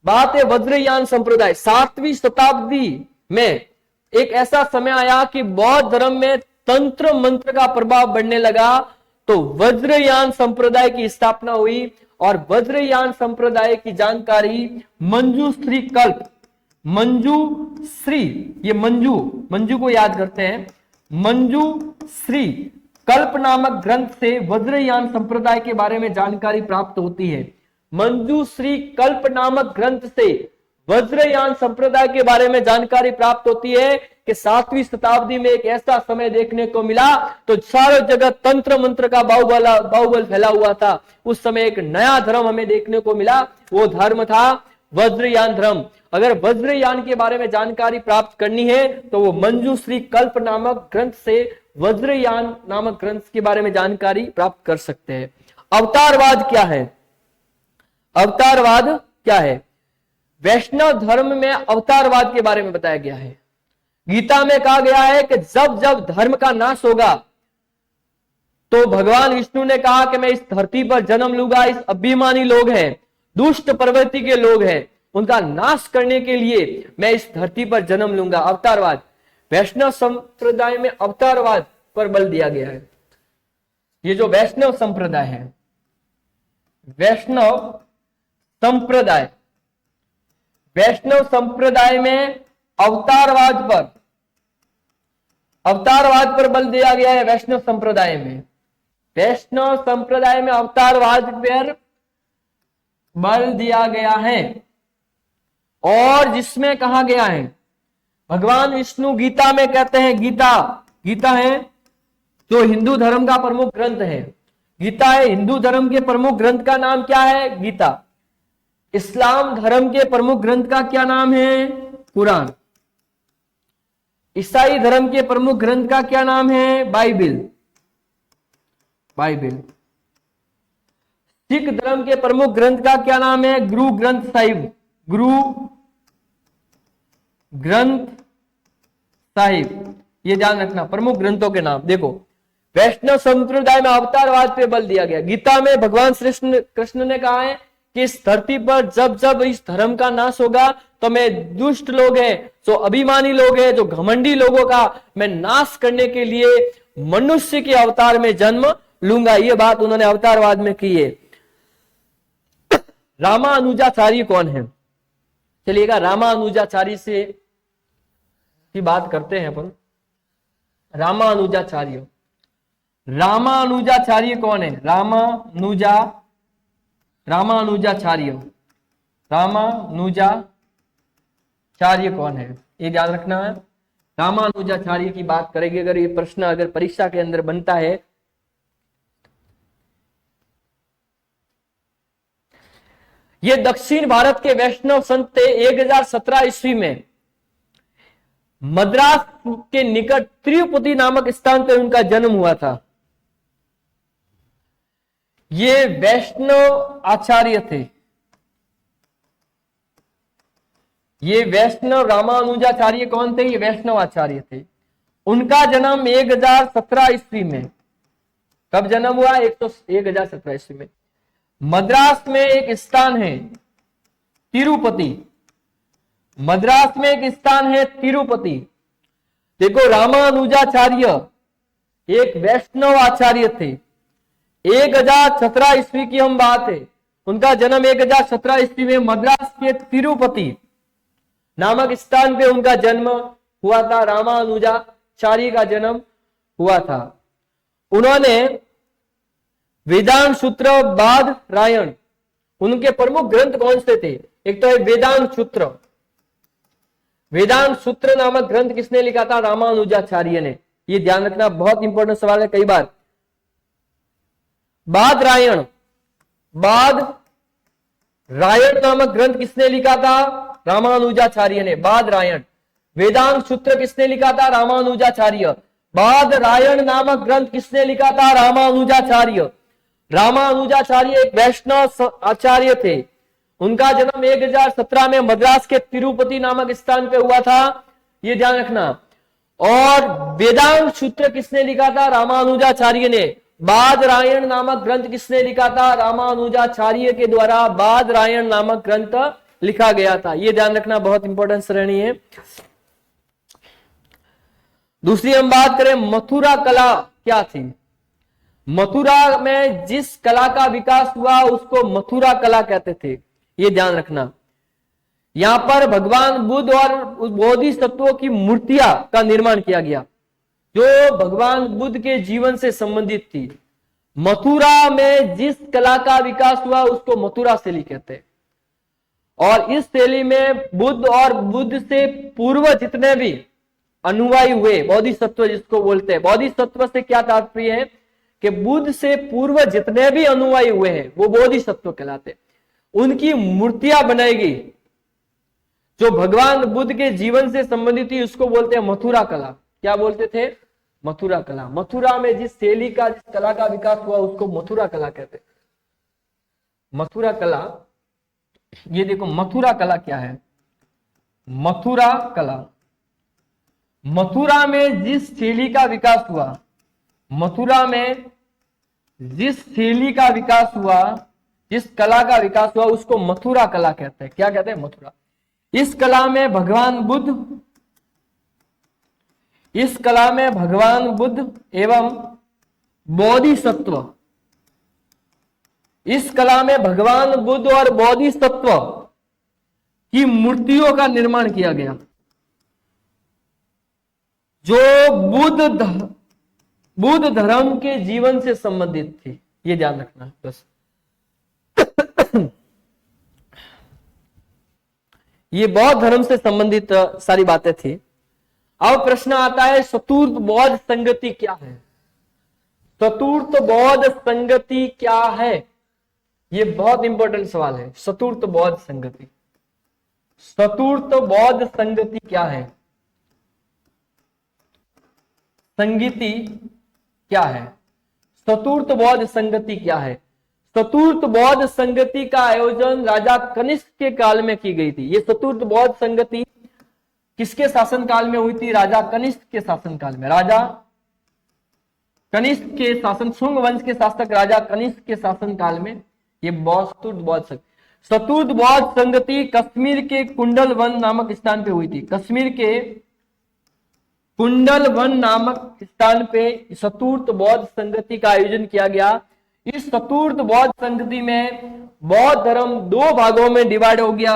बात है वज्रयान संप्रदाय। 7वीं शताब्दी में एक ऐसा समय आया कि बौद्ध धर्म में तंत्र मंत्र का प्रभाव बढ़ने लगा, तो वज्रयान संप्रदाय की स्थापना हुई और वज्रयान संप्रदाय की जानकारी मंजूश्री कल्प, मंजूश्री, ये मंजू को याद करते हैं, मंजूश्री कल्प नामक ग्रंथ से वज्रयान संप्रदाय के बारे में जानकारी प्राप्त होती है। मंजूश्री कल्प नामक ग्रंथ से वज्रयान संप्रदाय के बारे में जानकारी प्राप्त होती है कि 7वीं शताब्दी में एक ऐसा समय देखने को मिला तो सारे जगह तंत्र मंत्र का बाहुबल फैला हुआ था। उस समय एक नया धर्म हमें देखने को मिला, वो धर्म था वज्रयान धर्म। अगर वज्रयान के बारे में जानकारी प्राप्त करनी है तो वो मंजूश्री कल्प नामक ग्रंथ से वज्रयान नामक ग्रंथ के बारे में जानकारी प्राप्त कर सकते हैं। अवतारवाद क्या है? अवतारवाद क्या है? वैष्णव धर्म में अवतारवाद के बारे में बताया गया है। गीता में कहा गया है कि जब जब धर्म का नाश होगा तो भगवान विष्णु ने कहा कि मैं इस धरती पर जन्म लूंगा। इस अभिमानी लोग हैं, दुष्ट प्रवृत्ति के लोग हैं, उनका नाश करने के लिए मैं इस धरती पर जन्म लूंगा। अवतारवाद। वैष्णव संप्रदाय में अवतारवाद पर बल दिया गया है। ये जो वैष्णव संप्रदाय है, वैष्णव संप्रदाय में अवतारवाद पर बल दिया गया है। वैष्णव संप्रदाय में अवतारवाद पर बल दिया गया है और जिसमें कहा गया है, भगवान विष्णु गीता में कहते हैं, गीता है जो हिंदू धर्म का प्रमुख ग्रंथ है। गीता है हिंदू धर्म के प्रमुख ग्रंथ का नाम क्या है? गीता। इस्लाम धर्म के प्रमुख ग्रंथ का क्या नाम है? कुरान। ईसाई धर्म के प्रमुख ग्रंथ का क्या नाम है? बाइबिल। सिख धर्म के प्रमुख ग्रंथ का क्या नाम है? गुरु ग्रंथ साहिब। ये ध्यान रखना। प्रमुख ग्रंथों के नाम देखो, वैष्णव संप्रदाय में अवतारवाद पे बल दिया गया। गीता में भगवान श्री कृष्ण ने कहा है कि इस धरती पर जब जब इस धर्म का नाश होगा तो मैं दुष्ट लोग हैं, जो अभिमानी लोग हैं, जो घमंडी लोगों का मैं नाश करने के लिए मनुष्य के अवतार में जन्म लूंगा। ये बात उन्होंने अवतारवाद में की है। रामानुजाचार्य कौन है? चलिएगा रामानुजाचार्य से की बात करते हैं अपन। रामानुजाचार्य कौन है? रामानुजाचार्य कौन है? ये याद रखना है। रामानुजाचार्य की बात करेंगे अगर ये प्रश्न अगर परीक्षा के अंदर बनता है। ये दक्षिण भारत के वैष्णव संत थे। 1017 ईस्वी में मद्रास के निकट तिरुपति नामक स्थान पर उनका जन्म हुआ था। ये वैष्णव आचार्य थे। ये वैष्णव रामानुजाचार्य कौन थे? ये वैष्णव आचार्य थे। उनका जन्म 1017 ईस्वी में। कब जन्म हुआ? 1017 ईस्वी में। मद्रास में एक स्थान है तिरुपति। मद्रास में एक स्थान है तिरुपति। देखो, रामानुजाचार्य एक वैष्णव आचार्य थे। 1017 ईस्वी की हम बात है। उनका जन्म 1017 ईस्वी में मद्रास के तिरुपति नामक स्थान पे उनका जन्म हुआ था। रामानुजाचार्य का जन्म हुआ था। उन्होंने वेदांत सूत्र, बाद रायण, उनके प्रमुख ग्रंथ कौन से थे? एक तो है वेदांत सूत्र। वेदांत सूत्र नामक ग्रंथ किसने लिखा था? रामानुजाचार्य ने। ये ध्यान रखना, बहुत इंपॉर्टेंट सवाल है कई बार। बाद रायण नामक ग्रंथ किसने लिखा था? रामानुजाचार्य ने। बाद रायण। वेदांत सूत्र किसने लिखा था? रामानुजाचार्य। बाद रायण नामक ग्रंथ किसने लिखा था? रामानुजाचार्य। रामानुजाचार्य एक वैष्णव आचार्य थे। उनका जन्म 1017 में मद्रास के तिरुपति नामक स्थान पे हुआ था। ये ध्यान रखना। और वेदांत सूत्र किसने लिखा था? रामानुजाचार्य ने। बाद रायण नामक ग्रंथ किसने लिखा था? रामानुजाचार्य के द्वारा बाद रायण नामक ग्रंथ लिखा गया था। ये ध्यान रखना, बहुत इंपॉर्टेंट श्रेणी है। दूसरी हम बात करें, मथुरा कला क्या थी? मथुरा में जिस कला का विकास हुआ उसको मथुरा कला कहते थे। ये ध्यान रखना। यहां पर भगवान बुद्ध और बोधिसत्वों की मूर्तियां का निर्माण किया गया जो भगवान बुद्ध के जीवन से संबंधित थी। मथुरा में जिस कला का विकास हुआ उसको मथुरा शैली कहते हैं। और इस शैली में बुद्ध और बुद्ध से पूर्व जितने भी अनुयायी हुए, बोधिसत्व जिसको बोलते हैं, बोधिसत्व से क्या तात्पर्य है कि बुद्ध से पूर्व जितने भी अनुयायी हुए हैं वो बोधिसत्व कहलाते। उनकी मूर्तियां बनाई गई जो भगवान बुद्ध के जीवन से संबंधित थी, उसको बोलते हैं मथुरा कला। क्या बोलते थे? मथुरा कला। मथुरा में जिस शैली का, जिस कला का विकास हुआ उसको मथुरा कला कहते। मथुरा कला, ये देखो मथुरा कला क्या है? मथुरा कला, मथुरा में जिस शैली का विकास हुआ, मथुरा में जिस शैली का विकास हुआ, जिस कला का विकास हुआ उसको मथुरा कला कहते हैं। क्या कहते हैं? मथुरा। इस कला में भगवान बुद्ध एवं बोधिसत्व, इस कला में भगवान बुद्ध और बोधिसत्व की मूर्तियों का निर्माण किया गया जो बुद्ध धर्म के जीवन से संबंधित थी। ये ध्यान रखना बस। ये बौद्ध धर्म से संबंधित सारी बातें थी। अब प्रश्न आता है, चतुर्थ बौद्ध संगति क्या है? चतुर्थ बौद्ध संगति क्या है? ये बहुत इंपॉर्टेंट सवाल है। चतुर्थ बौद्ध संगति, चतुर्थ बौद्ध संगति क्या है? संगति क्या है? चतुर्थ बौद्ध संगति क्या है? चतुर्थ बौद्ध संगति का आयोजन राजा कनिष्क के काल में की गई थी। ये चतुर्थ बौद्ध संगति किसके शासनकाल में हुई थी? राजा कनिष्क के शासनकाल में। राजा कनिष्क के शासन, शुंग वंश के शासक राजा कनिष्क के शासनकाल में ये चतुर्थ बौद्ध संगति, चतुर्थ बौद्ध संगति कश्मीर के कुंडल वन नामक स्थान पे हुई थी। कश्मीर के कुंडल वन नामक स्थान पे चतुर्थ बौद्ध संगति का आयोजन किया गया। इस चतुर्थ बौद्ध संगति में बौद्ध धर्म दो भागों में डिवाइड हो गया,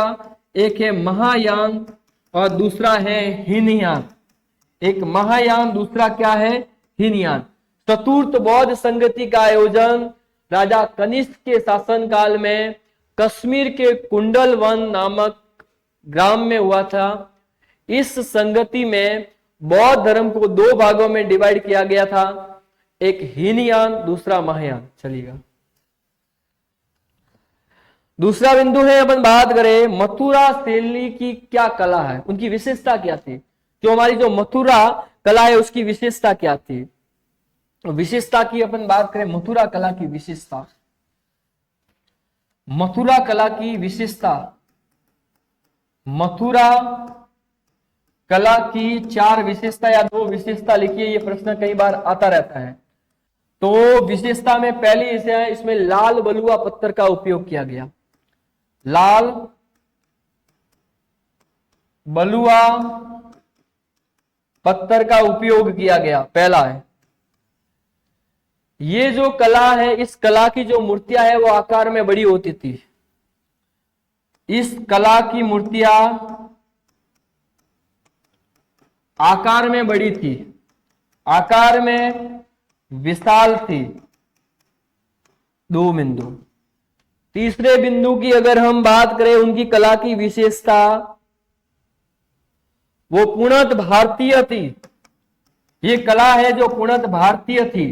एक है महायान और दूसरा है हीनयान। एक महायान, दूसरा क्या है? हीनयान। चतुर्थ बौद्ध संगति का आयोजन राजा कनिष्क के शासनकाल में कश्मीर के कुंडल वन नामक ग्राम में हुआ था। इस संगति में बौद्ध धर्म को दो भागों में डिवाइड किया गया था, एक हीनयान, दूसरा महायान। चलिएगा, दूसरा बिंदु है, अपन बात करें मथुरा शैली की क्या कला है, उनकी विशेषता क्या थी। जो हमारी जो मथुरा कला है उसकी विशेषता क्या थी? विशेषता की अपन बात करें, मथुरा कला की विशेषता, मथुरा कला की विशेषता, मथुरा कला की चार विशेषता या दो विशेषता लिखिए, ये प्रश्न कई बार आता रहता है। तो विशेषता में पहली इसे है, इसमें लाल बलुआ पत्थर का उपयोग किया गया। लाल बलुआ पत्थर का उपयोग किया गया, पहला है। ये जो कला है, इस कला की जो मूर्तियां है वो आकार में बड़ी होती थी। इस कला की मूर्तियां आकार में बड़ी थी, आकार में विशाल थी। दो बिंदु। तीसरे बिंदु की अगर हम बात करें, उनकी कला की विशेषता, वो पूर्णतः भारतीय थी। ये कला है जो पूर्णतः भारतीय थी।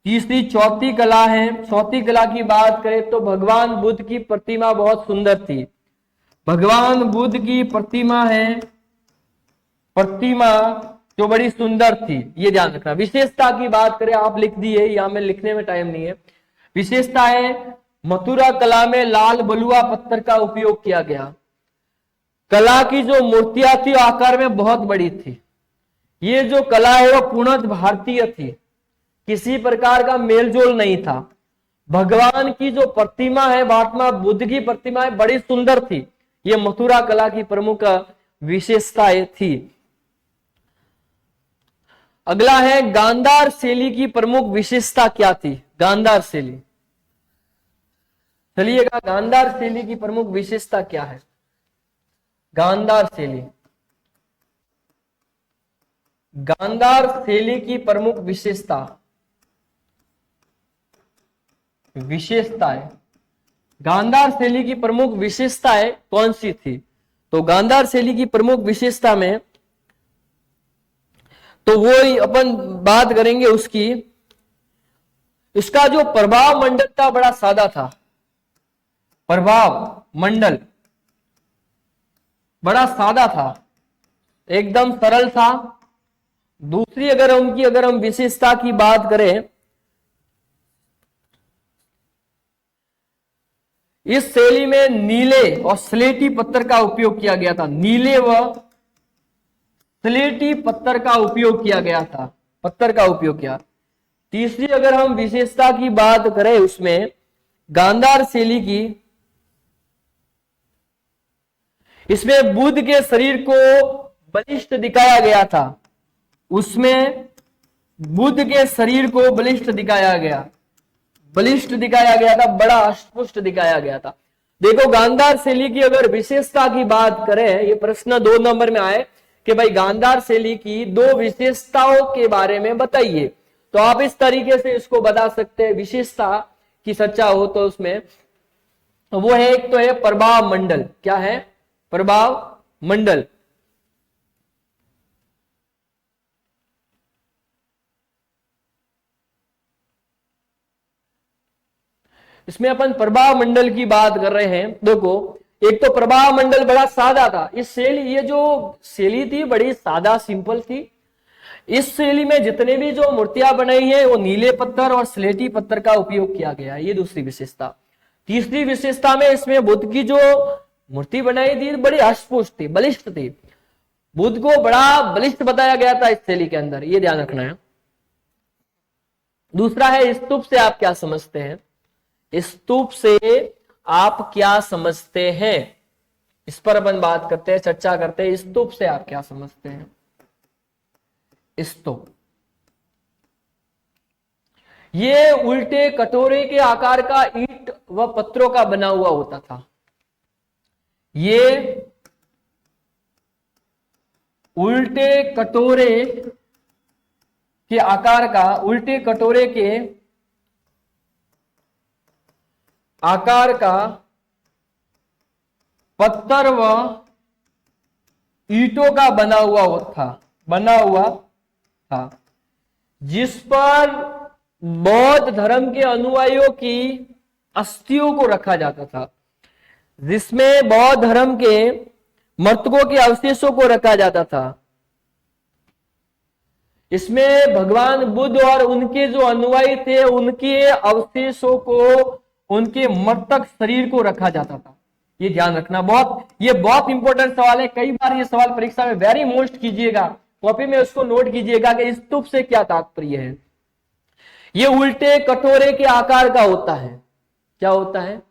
तीसरी चौथी कला है, चौथी कला की बात करें तो भगवान बुद्ध की प्रतिमा बहुत सुंदर थी। भगवान बुद्ध की प्रतिमा है, प्रतिमा जो बड़ी सुंदर थी, ये ध्यान रखना। विशेषता की बात करें, आप लिख दिए, यहां में लिखने में टाइम नहीं है। विशेषता है मथुरा कला में लाल बलुआ पत्थर का उपयोग किया गया। कला की जो मूर्तियां थी आकार में बहुत बड़ी थी। ये जो कला है वो पूर्णतः भारतीय थी, किसी प्रकार का मेलजोल नहीं था। भगवान की जो प्रतिमा है, महात्मा बुद्ध की प्रतिमा है, बड़ी सुंदर थी। ये मथुरा कला की प्रमुख विशेषताएं थी। अगला है गांधार शैली की प्रमुख विशेषता क्या थी? गांधार शैली, चलिएगा, गांधार शैली की प्रमुख विशेषता क्या है? गांधार शैली, गांधार शैली की प्रमुख विशेषता, विशेषताएं, गांधार शैली की प्रमुख विशेषताएं कौन सी थी? तो गांधार शैली की प्रमुख विशेषता में तो वो अपन बात करेंगे उसकी, इसका जो प्रभाव मंडल था बड़ा सादा था। प्रभाव मंडल बड़ा सादा था, एकदम सरल था। दूसरी अगर हम विशेषता की बात करें, इस शैली में नीले और स्लेटी पत्थर का उपयोग किया गया था। नीले व स्लेटी पत्थर का उपयोग किया गया था, पत्थर का उपयोग किया। तीसरी अगर हम विशेषता की बात करें, उसमें गांधार शैली की, इसमें बुद्ध के शरीर को बलिष्ठ दिखाया गया था। उसमें बुद्ध के शरीर को बलिष्ठ दिखाया गया, बलिष्ठ दिखाया गया था, बड़ा अस्पुष्ट दिखाया गया था। देखो, गांधार शैली की अगर विशेषता की बात करें, ये प्रश्न 2 नंबर में आए कि भाई गांधार शैली की 2 विशेषताओं के बारे में बताइए, तो आप इस तरीके से इसको बता सकते हैं। विशेषता की सच्चा हो तो उसमें वो है, एक तो है प्रभाव मंडल। क्या है? प्रभाव मंडल। इसमें अपन प्रभाव मंडल की बात कर रहे हैं। देखो, एक तो प्रभाव मंडल बड़ा सादा था। इस शैली, ये जो शैली थी बड़ी सादा सिंपल थी। इस शैली में जितने भी जो मूर्तियां बनाई है वो नीले पत्थर और स्लेटी पत्थर का उपयोग किया गया, ये दूसरी विशेषता। तीसरी विशेषता में इसमें बुद्ध की जो मूर्ति बनाई थी बड़ी अस्पुष्ट थी, बलिष्ठ थी। बुध को बड़ा बलिष्ठ बताया गया था इस शैली के अंदर, ये ध्यान रखना है। दूसरा है स्तूप से आप क्या समझते हैं। स्तूप से आप क्या समझते हैं, इस पर अपन बात करते हैं, चर्चा करते हैं। स्तूप से आप क्या समझते हैं। स्तूप ये उल्टे कटोरे के आकार का ईंट व पत्थरों का बना हुआ होता था। ये उल्टे कटोरे के आकार का, उल्टे कटोरे के आकार का पत्थर व ईंटों का बना हुआ था, जिस पर बौद्ध धर्म के अनुयायियों की अस्थियों को रखा जाता था, जिसमें बौद्ध धर्म के मृतकों के अवशेषों को रखा जाता था। इसमें भगवान बुद्ध और उनके जो अनुयायी थे उनके अवशेषों को, उनके मृतक शरीर को रखा जाता था। ये ध्यान रखना, ये बहुत इंपॉर्टेंट सवाल है। कई बार ये सवाल परीक्षा में वेरी मोस्ट कीजिएगा, कॉपी में उसको नोट कीजिएगा कि स्तूप से क्या तात्पर्य है। ये उल्टे कटोरे के आकार का होता है। क्या होता है?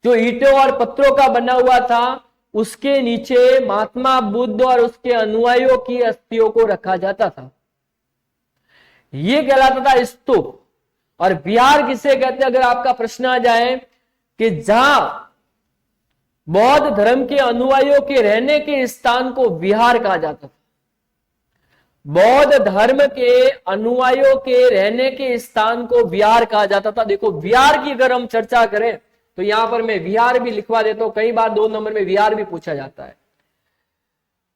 जो ईंटों और पत्थरों का बना हुआ था, उसके नीचे महात्मा बुद्ध और उसके अनुयायियों की अस्थियों को रखा जाता था। यह कहलाता था स्तूप। और विहार किसे कहते हैं, अगर आपका प्रश्न आ जाए कि जहां बौद्ध धर्म के अनुयायियों के रहने के स्थान को विहार कहा जाता था। बौद्ध धर्म के अनुयायियों के रहने के स्थान को विहार कहा जाता था। देखो, विहार की अगर हम चर्चा करें तो यहां पर मैं विहार भी लिखवा देता हूं, कई बार 2 नंबर में विहार भी पूछा जाता है।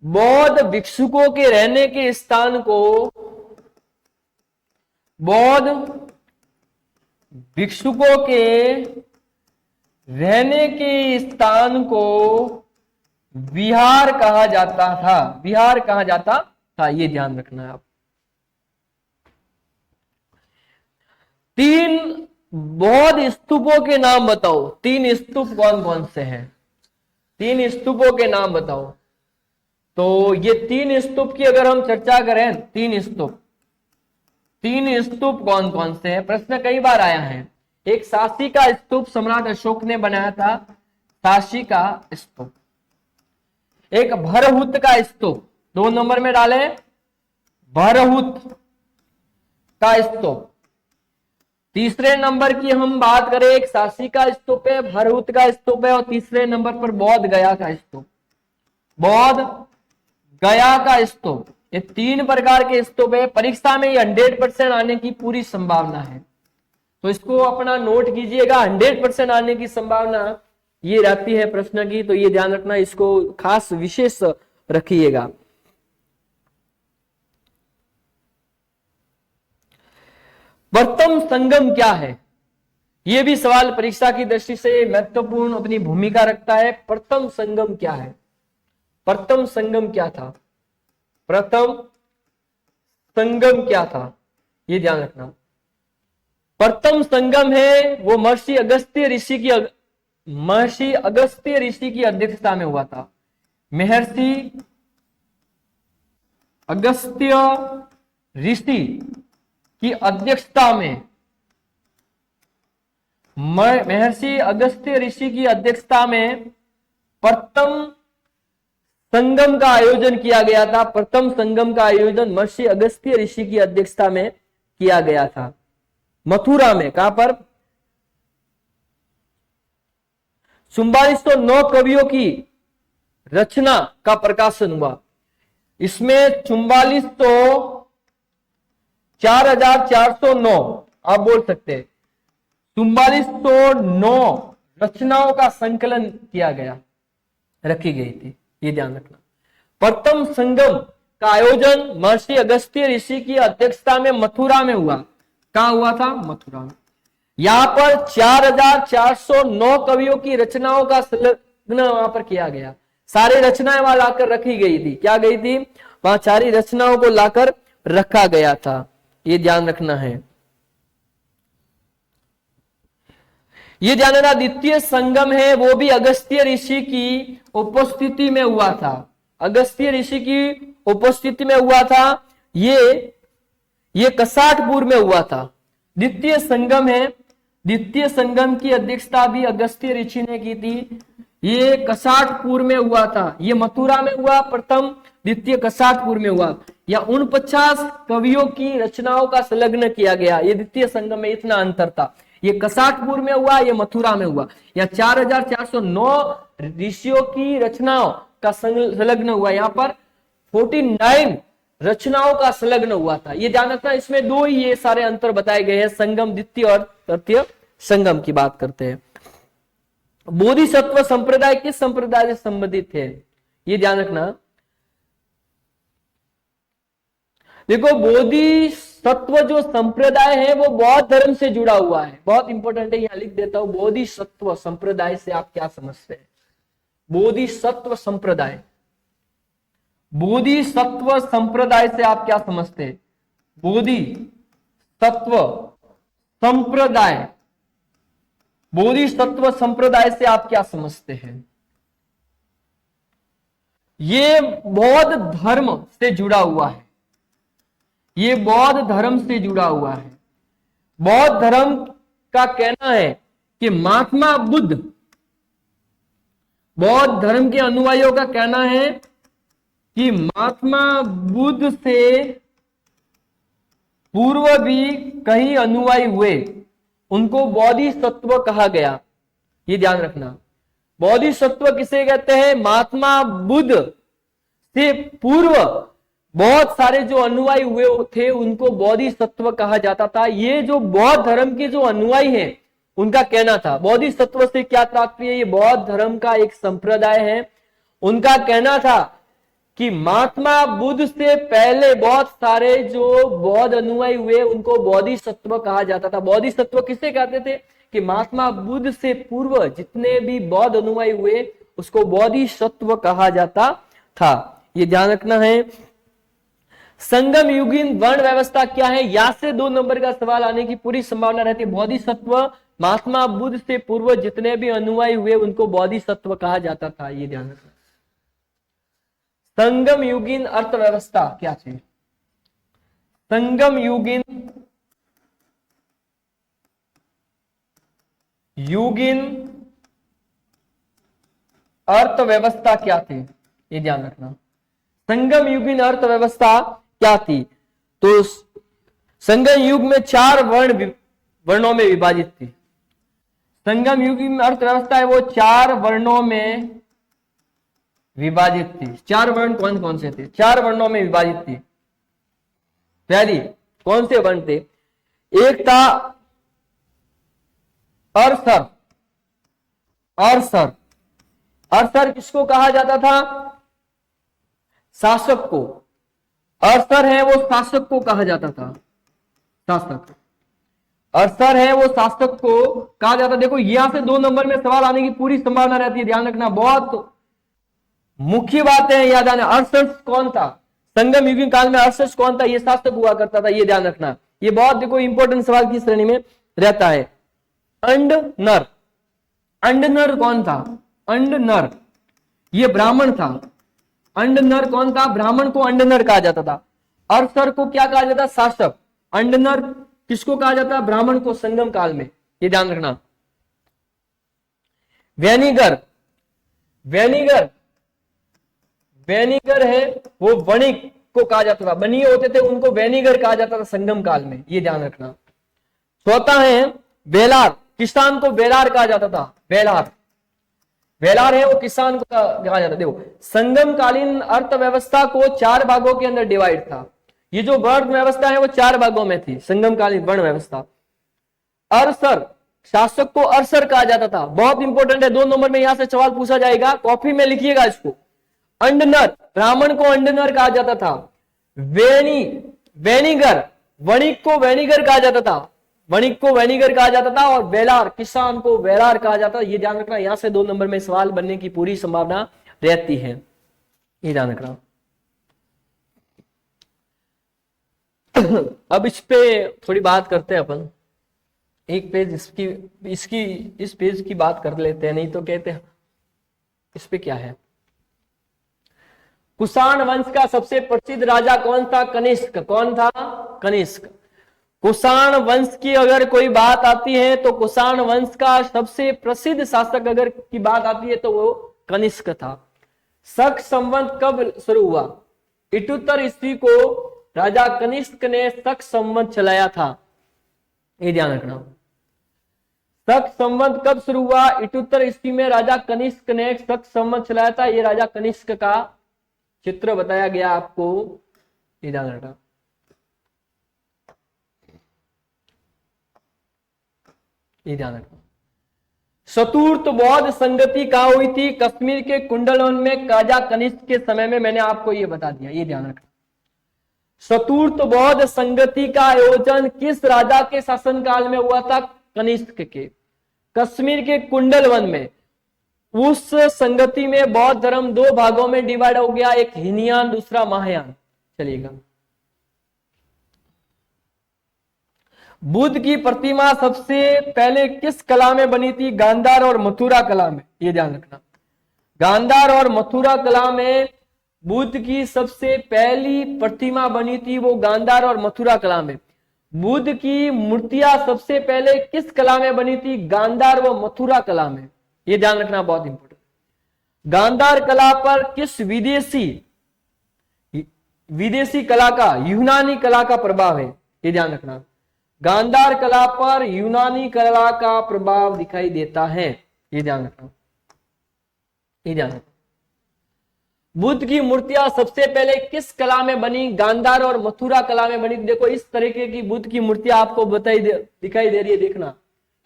बौद्ध भिक्षुकों के रहने के स्थान को, बौद्ध भिक्षुकों के रहने के स्थान को विहार कहा जाता था। विहार कहा जाता था, ये ध्यान रखना है आप। 3 बौद्ध स्तूपों के नाम बताओ। 3 स्तूप कौन कौन से हैं? 3 स्तूपों के नाम बताओ। तो ये 3 स्तूप की अगर हम चर्चा करें, 3 स्तूप कौन कौन से हैं? प्रश्न कई बार आया है। एक सासी का स्तूप सम्राट अशोक ने बनाया था, सासी का स्तूप। एक भरहुत का स्तूप, 2 नंबर में डालें, भरहुत का स्तूप। तीसरे नंबर की हम बात करें, एक सासी का स्तूप है, भरहुत का स्तूप है, और तीसरे नंबर पर बौद्ध गया का स्तूप। बौद्ध गया का स्तूप। ये 3 प्रकार के स्तूप है। परीक्षा में ये 100% आने की पूरी संभावना है, तो इसको अपना नोट कीजिएगा। 100% आने की संभावना ये रहती है प्रश्न की, तो ये ध्यान रखना, इसको खास विशेष रखिएगा। प्रथम संगम क्या है? यह भी सवाल परीक्षा की दृष्टि से महत्वपूर्ण अपनी भूमिका रखता है। प्रथम संगम क्या है? प्रथम संगम क्या था? प्रथम संगम क्या था, यह ध्यान रखना। प्रथम संगम है वो महर्षि अगस्त्य ऋषि की अध्यक्षता में हुआ था। महर्षि अगस्त्य ऋषि की अध्यक्षता में, महर्षि अगस्त्य ऋषि की अध्यक्षता में प्रथम संगम का आयोजन किया गया था। प्रथम संगम का आयोजन महर्षि अगस्त्य ऋषि की अध्यक्षता में किया गया था, मथुरा में। कहां पर? 4409 कवियों की रचना का प्रकाशन हुआ। इसमें 4409 आप बोल सकते हैं, 4409 रचनाओं का संकलन किया गया, रखी गई थी, ये ध्यान रखना। प्रथम संगम का आयोजन महर्षि अगस्त्य ऋषि की अध्यक्षता में मथुरा में हुआ। कहां हुआ था? मथुरा में। यहां पर 4409 कवियों की रचनाओं का संकलन वहां पर किया गया। सारी रचनाएं वहां लाकर रखी गई थी। क्या गई थी? वहां सारी रचनाओं को लाकर रखा गया था, ये ध्यान रखना है। ये जानना, द्वितीय संगम है वो भी अगस्त्य ऋषि की उपस्थिति में हुआ था। अगस्त्य ऋषि की उपस्थिति में हुआ था। ये कसाटपुर में हुआ था। द्वितीय संगम है, द्वितीय संगम की अध्यक्षता भी अगस्त्य ऋषि ने की थी। ये कसाटपुर में हुआ था। ये मथुरा में हुआ प्रथम, द्वितीय कसाटपुर में हुआ। या 49 कवियों की रचनाओं का संलग्न किया गया। ये द्वितीय संगम में इतना अंतर था। ये कसाटपुर में हुआ, ये मथुरा में हुआ। या 4409 ऋषियों की रचनाओं का संलग्न हुआ। यहाँ पर 49 रचनाओं का संलग्न हुआ था। ये ध्यान रखना, इसमें दो ही ये सारे अंतर बताए गए हैं, संगम द्वितीय और तृतीय संगम की बात करते हैं। बोधिसत्व संप्रदाय किस संप्रदाय से संबंधित है, ये ध्यान रखना। देखो, बोधिसत्व जो संप्रदाय है वो बौद्ध धर्म से जुड़ा हुआ है। बहुत इंपॉर्टेंट है, यहां लिख देता हूं। बोधिसत्व संप्रदाय से आप क्या समझते हैं? बोधिसत्व संप्रदाय, बोधिसत्व संप्रदाय से आप क्या समझते हैं? बोधिसत्व संप्रदाय, बोधिसत्व संप्रदाय से आप क्या समझते हैं? ये बौद्ध धर्म से जुड़ा हुआ है। ये बौद्ध धर्म से जुड़ा हुआ है। बौद्ध धर्म का कहना है कि महात्मा बुद्ध, बौद्ध धर्म के अनुयायियों का कहना है कि महात्मा बुद्ध से पूर्व भी कई अनुयायी हुए, उनको बोधिसत्व कहा गया। ये ध्यान रखना, बोधिसत्व किसे कहते हैं? महात्मा बुद्ध से पूर्व बहुत सारे जो अनुयायी हुए थे उनको बोधिसत्व कहा जाता था। ये जो बौद्ध धर्म के जो अनुयायी हैं उनका कहना था। बोधिसत्व से क्या तात्पर्य? ये बौद्ध धर्म का एक संप्रदाय है। उनका कहना था कि महात्मा बुद्ध से पहले बहुत सारे जो बौद्ध अनुयायी हुए उनको बोधिसत्व कहा जाता था। बोधिसत्व किसे कहते थे? कि महात्मा बुद्ध से पूर्व जितने भी बौद्ध अनुयायी हुए उसको बोधिसत्व कहा जाता था। ये ध्यान रखना है। संगम युगीन वर्ण व्यवस्था क्या है? या से 2 नंबर का सवाल आने की पूरी संभावना रहती है। बोधिसत्व, महात्मा बुद्ध से पूर्व जितने भी अनुयायी हुए उनको बोधिसत्व कहा जाता था। ये ध्यान रखना। संगम युगीन अर्थव्यवस्था क्या थी? संगम युगीन अर्थव्यवस्था क्या थी? ये ध्यान रखना। संगम युगीन अर्थव्यवस्था क्या थी? तो संगम युग में 4 वर्णों में विभाजित थी। संगम युगीन अर्थव्यवस्था है वो 4 वर्णों में विभाजित थी। 4 वर्ण कौन कौन से थे? 4 वर्णों में विभाजित थी। पहली कौन से वर्ण थे? एक था अरसर। अरसर, अरसर किसको कहा जाता था? शासक को। अरसर है वो शासक को कहा जाता था। शासक, अरसर है वो शासक को कहा जाता। देखो, यहां से 2 नंबर में सवाल आने की पूरी संभावना रहती है। ध्यान रखना, बहुत मुख्य बात है, याद आना। अरसर कौन था? संगम युगीन काल में अरसर कौन था? ये शासक हुआ करता था। ये ध्यान रखना, ये बहुत देखो इंपॉर्टेंट सवाल की श्रेणी में रहता है। अंडनर, अंडनर कौन था? अंडनर ये ब्राह्मण था। अंडनर कौन था? ब्राह्मण को अंडनर कहा जाता था। अरसर को क्या कहा जाता? शासक। अंडनर किसको कहा जाता? ब्राह्मण को, संगम काल में। ये ध्यान रखना। वेनिगर, वेनिगर, वेनिगर है वो वणिक को कहा जाता था। बनिए होते थे उनको वेनिगर कहा जाता था संगम काल में। ये ध्यान रखना। चौथा है बेलार, किसान को बेलार कहा जाता था। बेलार, बेलार है वो किसान को कहा जाता। देखो, संगम कालीन अर्थव्यवस्था को 4 भागों के अंदर डिवाइड था। ये जो वर्ण व्यवस्था है वो 4 भागों में थी। संगम कालीन वर्ण व्यवस्था। अरसर, शासक को अरसर कहा जाता था। बहुत इंपॉर्टेंट है, 2 नंबर में यहां से सवाल पूछा जाएगा, कॉपी में लिखिएगा इसको। अंडनर, ब्राह्मण को अंडनर कहा जाता था। वेनिगर, वणिक को वेनिगर कहा जाता था। वणिक को वेनिगर कहा जाता था। और बेलार, किसान को बेलार कहा जाता। ये ध्यान रखना, यहां से 2 नंबर में सवाल बनने की पूरी संभावना रहती है। ये ध्यान रखना। अब इस पे थोड़ी बात करते हैं अपन। एक पेज इस पेज की बात कर लेते हैं, नहीं तो कहते हैं इस पे क्या है। कुषाण वंश का सबसे प्रसिद्ध राजा कौन था? कनिष्क। कौन था? कनिष्क। कुषाण वंश की अगर कोई बात आती है तो कुषाण वंश का सबसे प्रसिद्ध शासक अगर की बात आती है तो वो कनिष्क था। शक संवत कब शुरू हुआ? 78 ईस्वी को राजा कनिष्क ने शक संवत चलाया था, ये ध्यान रखना। शक संवत कब शुरू हुआ? 78 ईस्वी में राजा कनिष्क ने शक संवत चलाया था। ये राजा कनिष्क का चित्र बताया गया आपको, ये ध्यान रखना। ये ध्यान रखना। चतुर्थ बौद्ध संगति कहाँ हुई थी? कश्मीर के कुंडलवन में राजा कनिष्क के समय में। मैंने आपको ये बता दिया, ये ध्यान रखना। चतुर्थ बौद्ध संगति का आयोजन किस राजा के शासनकाल में हुआ था? कनिष्क के। कश्मीर के कुंडलवन में। उस संगति में बौद्ध धर्म दो भागों में डिवाइड हो गया, एक हीनयान दूसरा महायान। चलिएगा। बुद्ध की प्रतिमा सबसे पहले किस कला में बनी थी? गांधार और मथुरा कला में, ये ध्यान रखना। गांधार और मथुरा कला में बुद्ध की सबसे पहली प्रतिमा बनी थी, वो गांधार और मथुरा कला में। बुद्ध की मूर्तियां सबसे पहले किस कला में बनी थी? गांधार व मथुरा कला में, ये ध्यान रखना, बहुत इंपॉर्टेंट। गांधार कला पर किस विदेशी कला का, यूनानी कला का प्रभाव है? ये ध्यान रखना। गांधार कला पर यूनानी कला का प्रभाव दिखाई देता है, ये ध्यान रखना, ये ध्यान रखना। बुद्ध की मूर्तियां सबसे पहले किस कला में बनी? गांधार और मथुरा कला में बनी। देखो इस तरीके की बुद्ध की मूर्तियां आपको दिखाई दे रही है, देखना।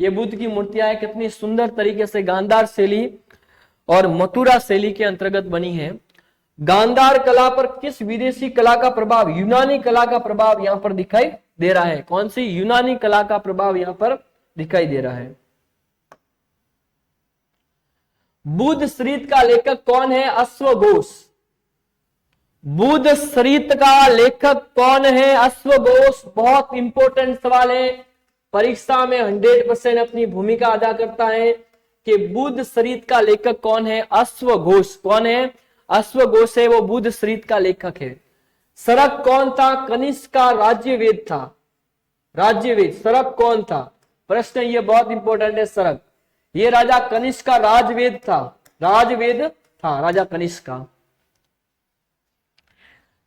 ये बुद्ध की मूर्तियां कितनी सुंदर तरीके से गांधार शैली और मथुरा शैली के अंतर्गत बनी है। गांधार कला पर किस विदेशी कला का प्रभाव? यूनानी कला का प्रभाव यहां पर दिखाई दे रहा है। कौन सी? यूनानी कला का प्रभाव यहां पर दिखाई दे रहा है। बुद्ध चरित्र का लेखक कौन है? अश्वघोष। बुद्ध चरित्र का लेखक कौन है? अश्वघोष। बहुत इंपॉर्टेंट सवाल है, परीक्षा में 100% अपनी भूमिका अदा करता है कि बुद्ध चरित्र का लेखक कौन है? अश्वघोष। कौन है? अश्वघोष है, वो बुद्ध चरित्र का लेखक है। सरक कौन था? कनिष्क का राज्यवेद था। राज्यवेद। सरक कौन था? प्रश्न ये बहुत इंपॉर्टेंट है। सरक, ये राजा कनिष्क का राजवेद था। राजवेद था राजा कनिष्क का।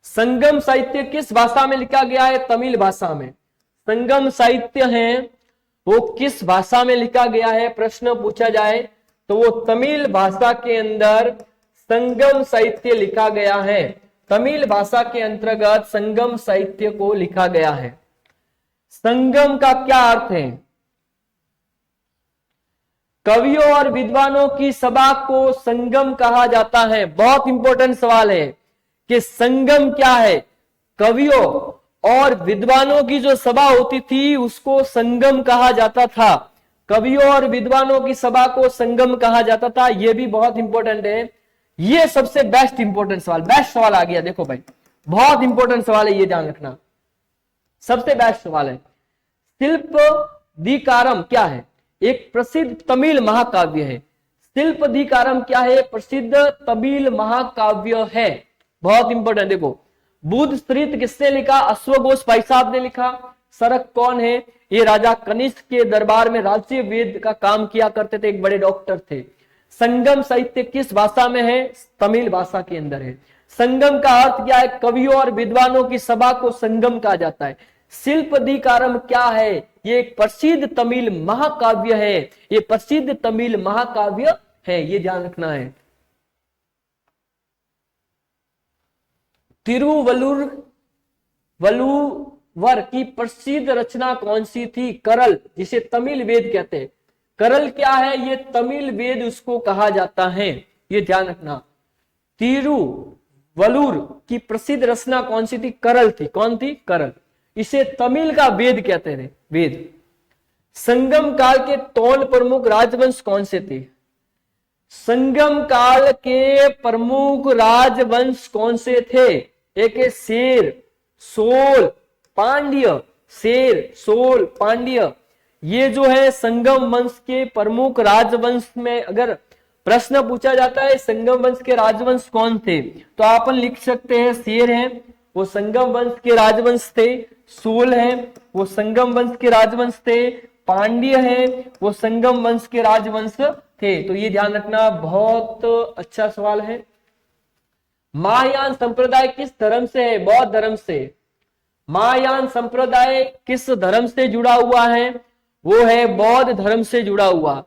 संगम साहित्य किस भाषा में लिखा गया है? तमिल भाषा में। संगम साहित्य है वो किस भाषा में लिखा गया है? प्रश्न पूछा जाए तो वो तमिल भाषा के अंदर संगम साहित्य लिखा गया है। तमिल भाषा के अंतर्गत संगम साहित्य को लिखा गया है। संगम का क्या अर्थ है? कवियों और विद्वानों की सभा को संगम कहा जाता है। बहुत इंपॉर्टेंट सवाल है कि संगम क्या है? कवियों और विद्वानों की जो सभा होती थी उसको संगम कहा जाता था। कवियों और विद्वानों की सभा को संगम कहा जाता था। यह भी बहुत इंपॉर्टेंट है। ये सबसे बेस्ट इंपॉर्टेंट सवाल, बेस्ट सवाल आ गया। देखो भाई, बहुत इंपॉर्टेंट सवाल है, ये ध्यान रखना, सबसे बेस्ट सवाल है। शिल्पदीकारम क्या है? एक प्रसिद्ध तमिल महाकाव्य है। शिल्पदीकारम क्या है? प्रसिद्ध तमिल महाकाव्य है। बहुत इंपॉर्टेंट। देखो, बुद्ध चरित्र किसने लिखा? अश्वघोष भाई साहब ने लिखा। सरक कौन है? ये राजा कनिष्क के दरबार में राज्य वेद का काम किया करते थे, एक बड़े डॉक्टर थे। संगम साहित्य किस भाषा में है? तमिल भाषा के अंदर है। संगम का अर्थ क्या है? कवियों और विद्वानों की सभा को संगम कहा जाता है। शिल्पदीकारम क्या है? ये एक प्रसिद्ध तमिल महाकाव्य है। ये प्रसिद्ध तमिल महाकाव्य है, ये ध्यान रखना है। तिरुवल्लुवर की प्रसिद्ध रचना कौन सी थी? करल, जिसे तमिल वेद कहते हैं। करल क्या है? ये तमिल वेद उसको कहा जाता है, ये ध्यान रखना। तिरुवल्लुर की प्रसिद्ध रचना कौन सी थी? करल थी। कौन थी? करल। इसे तमिल का वेद कहते थे, वेद। संगम काल के तौल प्रमुख राजवंश कौन से थे? संगम काल के प्रमुख राजवंश कौन से थे? एक है शेर, सोल, पांड्य। शेर, सोल, पांड्य, ये जो है संगम वंश के प्रमुख राजवंश में अगर प्रश्न पूछा जाता है संगम वंश के राजवंश कौन थे, तो अपन लिख सकते हैं शेर हैं, वो संगम वंश के राजवंश थे। सूल है, वो संगम वंश के राजवंश थे। पांड्य है, वो संगम वंश के राजवंश थे। तो ये ध्यान रखना, बहुत अच्छा सवाल है। महायान संप्रदाय किस धर्म से है? बौद्ध धर्म से। महायान संप्रदाय किस धर्म से जुड़ा हुआ है? वो है बौद्ध धर्म से जुड़ा हुआ।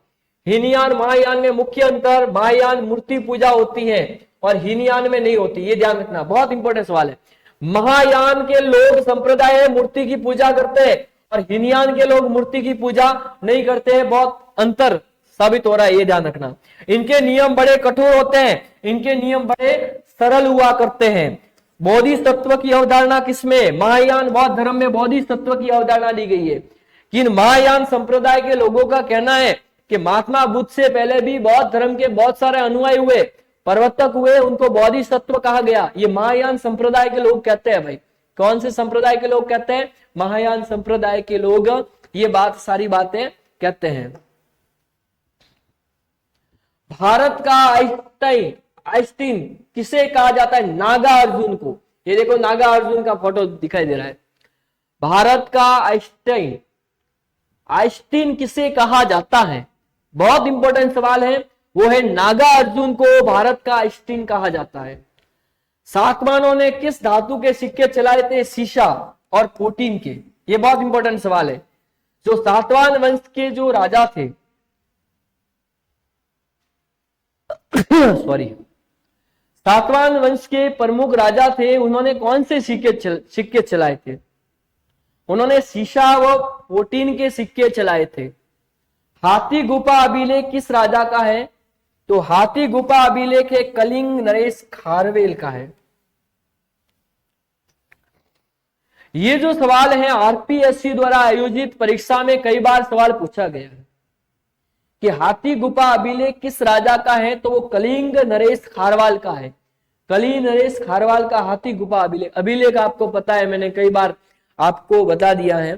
हीनयान महायान में मुख्य अंतर, महायान मूर्ति पूजा होती है और हीनयान में नहीं होती, ये ध्यान रखना, बहुत इंपॉर्टेंट सवाल है। महायान के लोग संप्रदाय मूर्ति की पूजा करते हैं और हीनयान के लोग मूर्ति की पूजा नहीं करते हैं, बहुत अंतर साबित हो रहा है, ये ध्यान रखना। इनके नियम बड़े कठोर होते हैं, इनके नियम बड़े सरल हुआ करते हैं। बोधिसत्व की अवधारणा किसमें? महायान बौद्ध धर्म में बोधिसत्व की अवधारणा दी गई है। कि महायान संप्रदाय के लोगों का कहना है कि महात्मा बुद्ध से पहले भी बौद्ध धर्म के बहुत सारे अनुयायी हुए, प्रवर्तक हुए, उनको बोधिसत्व कहा गया। ये महायान संप्रदाय के लोग कहते हैं। भाई कौन से संप्रदाय के लोग कहते हैं? महायान संप्रदाय के लोग ये बात, सारी बातें कहते हैं। भारत का आइंस्टीन किसे कहा जाता है? नागा अर्जुन को। ये देखो नागा अर्जुन का फोटो दिखाई दे रहा है। भारत का आइंस्टीन किसे कहा जाता है? बहुत इंपॉर्टेंट सवाल है। वो है नागा अर्जुन को भारत का आइंस्टीन कहा जाता है। सातवाहनों ने किस धातु के सिक्के चलाए थे? सीसा और प्रोटीन के। ये बहुत इंपॉर्टेंट सवाल है। जो सातवाहन वंश के जो राजा थे सॉरी, सातवाहन वंश के प्रमुख राजा थे, उन्होंने कौन से सिक्के चलाए थे? उन्होंने सीसा व प्रोटीन के सिक्के चलाए थे। हाथी गुफा अभिलेख किस राजा का है? तो हाथी गुफा अभिलेख है कलिंग नरेश खारवेल का है। ये जो सवाल है आरपीएससी द्वारा आयोजित परीक्षा में कई बार सवाल पूछा गया है कि हाथी गुफा अभिलेख किस राजा का है, तो वो कलिंग नरेश खारवाल का है। कलिंग नरेश खारवाल का हाथी गुफा अभिलेख आपको पता है, मैंने कई बार आपको बता दिया है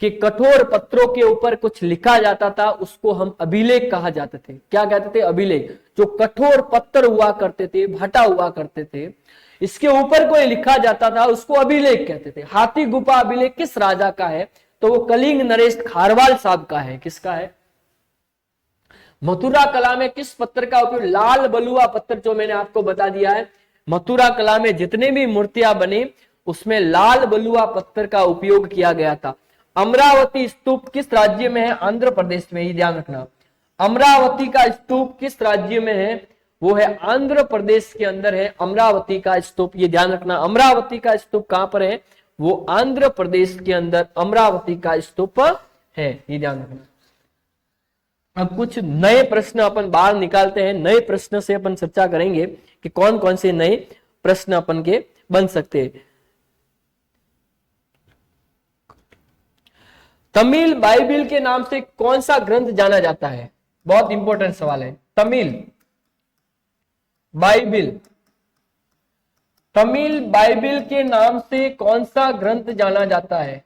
कि कठोर पत्रों के ऊपर कुछ लिखा जाता था, उसको हम अभिलेख कहा जाते थे। क्या कहते थे? अभिलेख। जो कठोर पत्थर हुआ करते थे, भाटा हुआ करते थे, इसके ऊपर कोई लिखा जाता था, उसको अभिलेख कहते थे। हाथी गुफा अभिलेख किस राजा का है? तो वो कलिंग नरेश खारवाल साहब का है। किसका है? मथुरा कला में किस पत्थर का उपयोग? लाल बलुआ पत्थर, जो मैंने आपको बता दिया है। मथुरा कला में जितने भी मूर्तियां बनी उसमें लाल बलुआ पत्थर का उपयोग किया गया था। अमरावती स्तूप किस राज्य में है? आंध्र प्रदेश में। ये ध्यान रखना, अमरावती का स्तूप किस राज्य में है? वो है आंध्र प्रदेश के अंदर है अमरावती का स्तूप। ये ध्यान रखना, अमरावती का स्तूप कहां पर है? वो आंध्र प्रदेश के अंदर अमरावती का स्तूप है। ये ध्यान रखना। अब कुछ नए प्रश्न अपन बाहर निकालते हैं। नए प्रश्न से अपन चर्चा करेंगे कि कौन कौन से नए प्रश्न अपन के बन सकते हैं। तमिल बाइबिल के नाम से कौन सा ग्रंथ जाना जाता है? बहुत इंपॉर्टेंट सवाल है। तमिल बाइबिल, तमिल बाइबिल के नाम से कौन सा ग्रंथ जाना जाता है?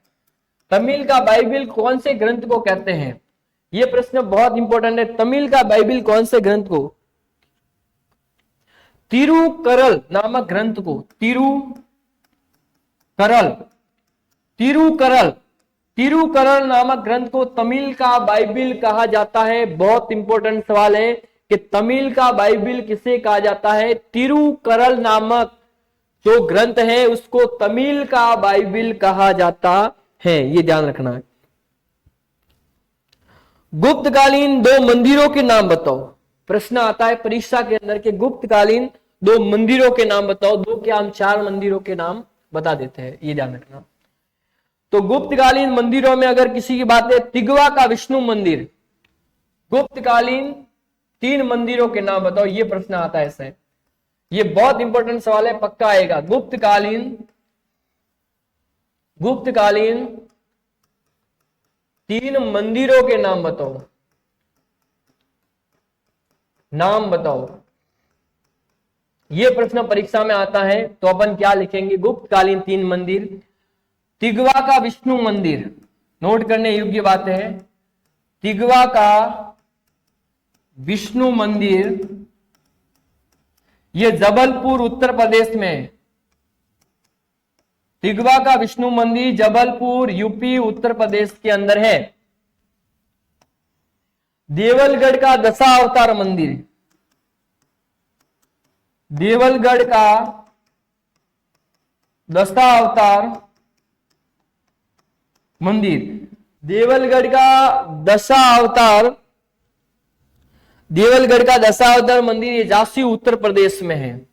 तमिल का बाइबिल कौन से ग्रंथ को कहते हैं? यह प्रश्न बहुत इंपॉर्टेंट है। तमिल का बाइबिल कौन से ग्रंथ को? तिरुकरल नामक ग्रंथ को, तिरुकरल नामक ग्रंथ को तमिल का बाइबिल कहा जाता है। बहुत इंपॉर्टेंट सवाल है कि तमिल का बाइबिल किसे कहा जाता है? तिरुकरल नामक जो ग्रंथ है उसको तमिल का बाइबिल कहा जाता है। ये ध्यान रखना है। गुप्तकालीन 2 मंदिरों के नाम बताओ। प्रश्न आता है परीक्षा के अंदर के गुप्तकालीन 2 मंदिरों के नाम बताओ। 2 के हम 4 मंदिरों के नाम बता देते हैं, ये ध्यान रखना। तो गुप्तकालीन मंदिरों में अगर किसी की बात है, तिगवा का विष्णु मंदिर। गुप्तकालीन 3 मंदिरों के नाम बताओ, ये प्रश्न आता है ऐसे। ये बहुत इंपॉर्टेंट सवाल है, पक्का आएगा। गुप्तकालीन 3 मंदिरों के नाम बताओ, नाम बताओ। यह प्रश्न परीक्षा में आता है तो अपन क्या लिखेंगे? गुप्तकालीन 3 मंदिर। तिगवा का विष्णु मंदिर, नोट करने योग्य बात है। तिगवा का विष्णु मंदिर, ये जबलपुर उत्तर प्रदेश में है। तिगवा का विष्णु मंदिर जबलपुर यूपी उत्तर प्रदेश के अंदर है। देवलगढ़ का दशावतार मंदिर, देवलगढ़ का दशावतार मंदिर, देवलगढ़ का दशावतार, देवलगढ़ का दशावतार मंदिर ये झांसी उत्तर प्रदेश में है।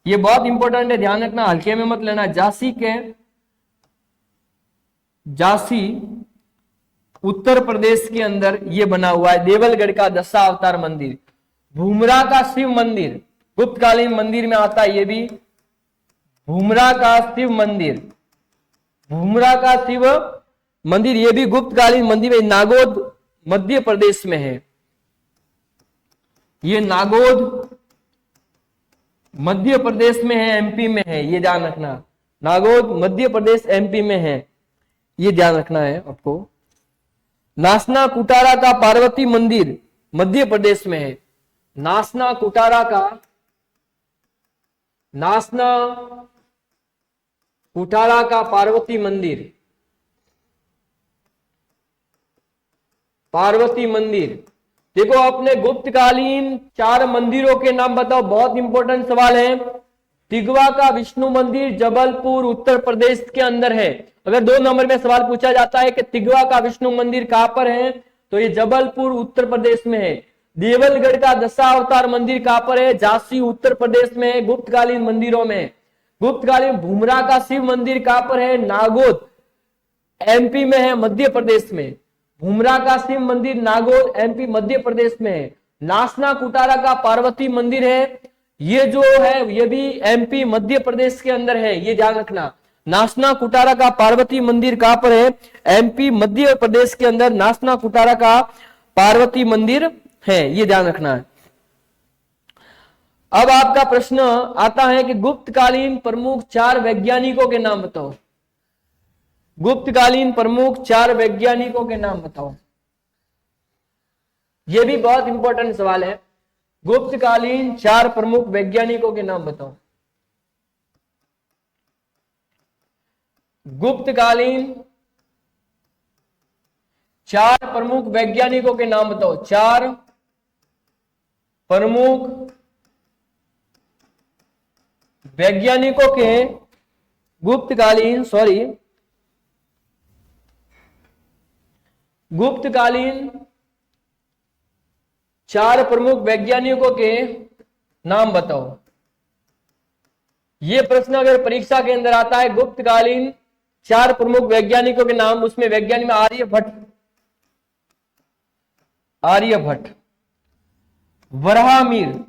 ये बहुत इंपॉर्टेंट है, ध्यान रखना, हल्के में मत लेना। झांसी उत्तर प्रदेश के अंदर ये बना हुआ है देवलगढ़ का दशावतार मंदिर। भूमरा का शिव मंदिर गुप्तकालीन मंदिर में आता है। ये भी भूमरा का शिव मंदिर, भूमरा का शिव मंदिर ये भी गुप्तकालीन मंदिर में नागौद मध्य प्रदेश में है। ये नागौद मध्य प्रदेश में है, एमपी में है, ये ध्यान रखना। नागौद मध्य प्रदेश एमपी में है, ये ध्यान रखना है आपको। नासना कुटारा का पार्वती मंदिर मध्य प्रदेश में है। नासना कुटारा का, नासना कुटारा का पार्वती मंदिर, पार्वती मंदिर। देखो अपने गुप्तकालीन 4 मंदिरों के नाम बताओ, बहुत इंपॉर्टेंट सवाल है। तिगवा का विष्णु मंदिर जबलपुर उत्तर प्रदेश के अंदर है। अगर 2 नंबर में सवाल पूछा जाता है कि तिगवा का विष्णु मंदिर कहां पर है, तो ये जबलपुर उत्तर प्रदेश में है। देवलगढ़ का दशावतार मंदिर कहां पर है, झांसी उत्तर प्रदेश में है, गुप्तकालीन मंदिरों में। गुप्तकालीन भूमरा का शिव मंदिर कहां पर है, नागौद एमपी में है, मध्य प्रदेश में। भूमरा का शिव मंदिर नागौद एमपी मध्य प्रदेश में है। नासना कुटारा का पार्वती मंदिर है, ये जो है ये भी एमपी मध्य प्रदेश के अंदर है, ये ध्यान रखना। नासना कुटारा का पार्वती मंदिर कहां पर है, एमपी मध्य प्रदेश के अंदर नासना कुटारा का पार्वती मंदिर है, ये ध्यान रखना है। अब आपका प्रश्न आता है कि गुप्तकालीन प्रमुख 4 वैज्ञानिकों के नाम बताओ। गुप्तकालीन प्रमुख 4 वैज्ञानिकों के नाम बताओ। यह भी बहुत इंपॉर्टेंट सवाल है। गुप्तकालीन 4 प्रमुख वैज्ञानिकों के नाम बताओ। गुप्तकालीन 4 प्रमुख वैज्ञानिकों के नाम बताओ। 4 प्रमुख वैज्ञानिकों के गुप्तकालीन गुप्तकालीन 4 प्रमुख वैज्ञानिकों के नाम बताओ। यह प्रश्न अगर परीक्षा के अंदर आता है, गुप्तकालीन 4 प्रमुख वैज्ञानिकों के नाम, उसमें वैज्ञानिक में आर्यभट्ट, वराहमिहिर,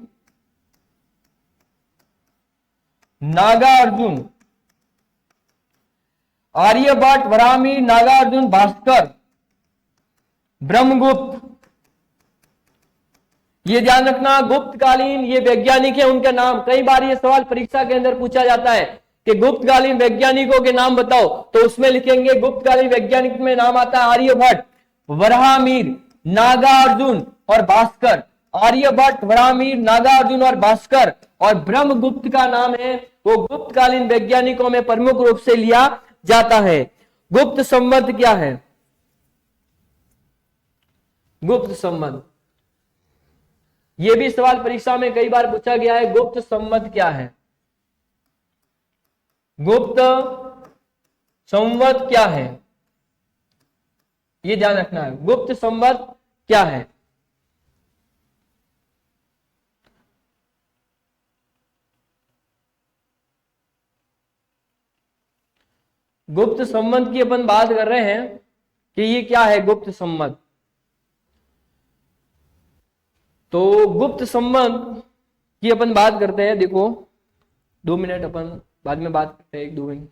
नागार्जुन, आर्यभट्ट, वराहमिहिर, नागार्जुन, भास्कर, ब्रह्मगुप्त। ये ध्यान रखना, गुप्तकालीन ये वैज्ञानिक है, उनका नाम। कई बार ये सवाल परीक्षा के अंदर पूछा जाता है कि गुप्तकालीन वैज्ञानिकों के नाम बताओ, तो उसमें लिखेंगे गुप्तकालीन वैज्ञानिक में नाम आता है आर्यभट्ट, वराहमिहिर, नागार्जुन और भास्कर। आर्यभट्ट, वराहमिहिर, नागार्जुन और भास्कर। और ब्रह्मगुप्त का नाम है, वो गुप्तकालीन वैज्ञानिकों में प्रमुख रूप से लिया जाता है। गुप्त संवत क्या है? गुप्त संवत, यह भी सवाल परीक्षा में कई बार पूछा गया है। गुप्त संवत क्या है? गुप्त संवत क्या है, यह ध्यान रखना है। गुप्त संवत क्या है? गुप्त संवत की अपन बात कर रहे हैं कि ये क्या है गुप्त संवत। तो गुप्त संवत की अपन बात करते हैं। देखो 2 मिनट अपन बाद में बात करते हैं, 1-2 मिनट।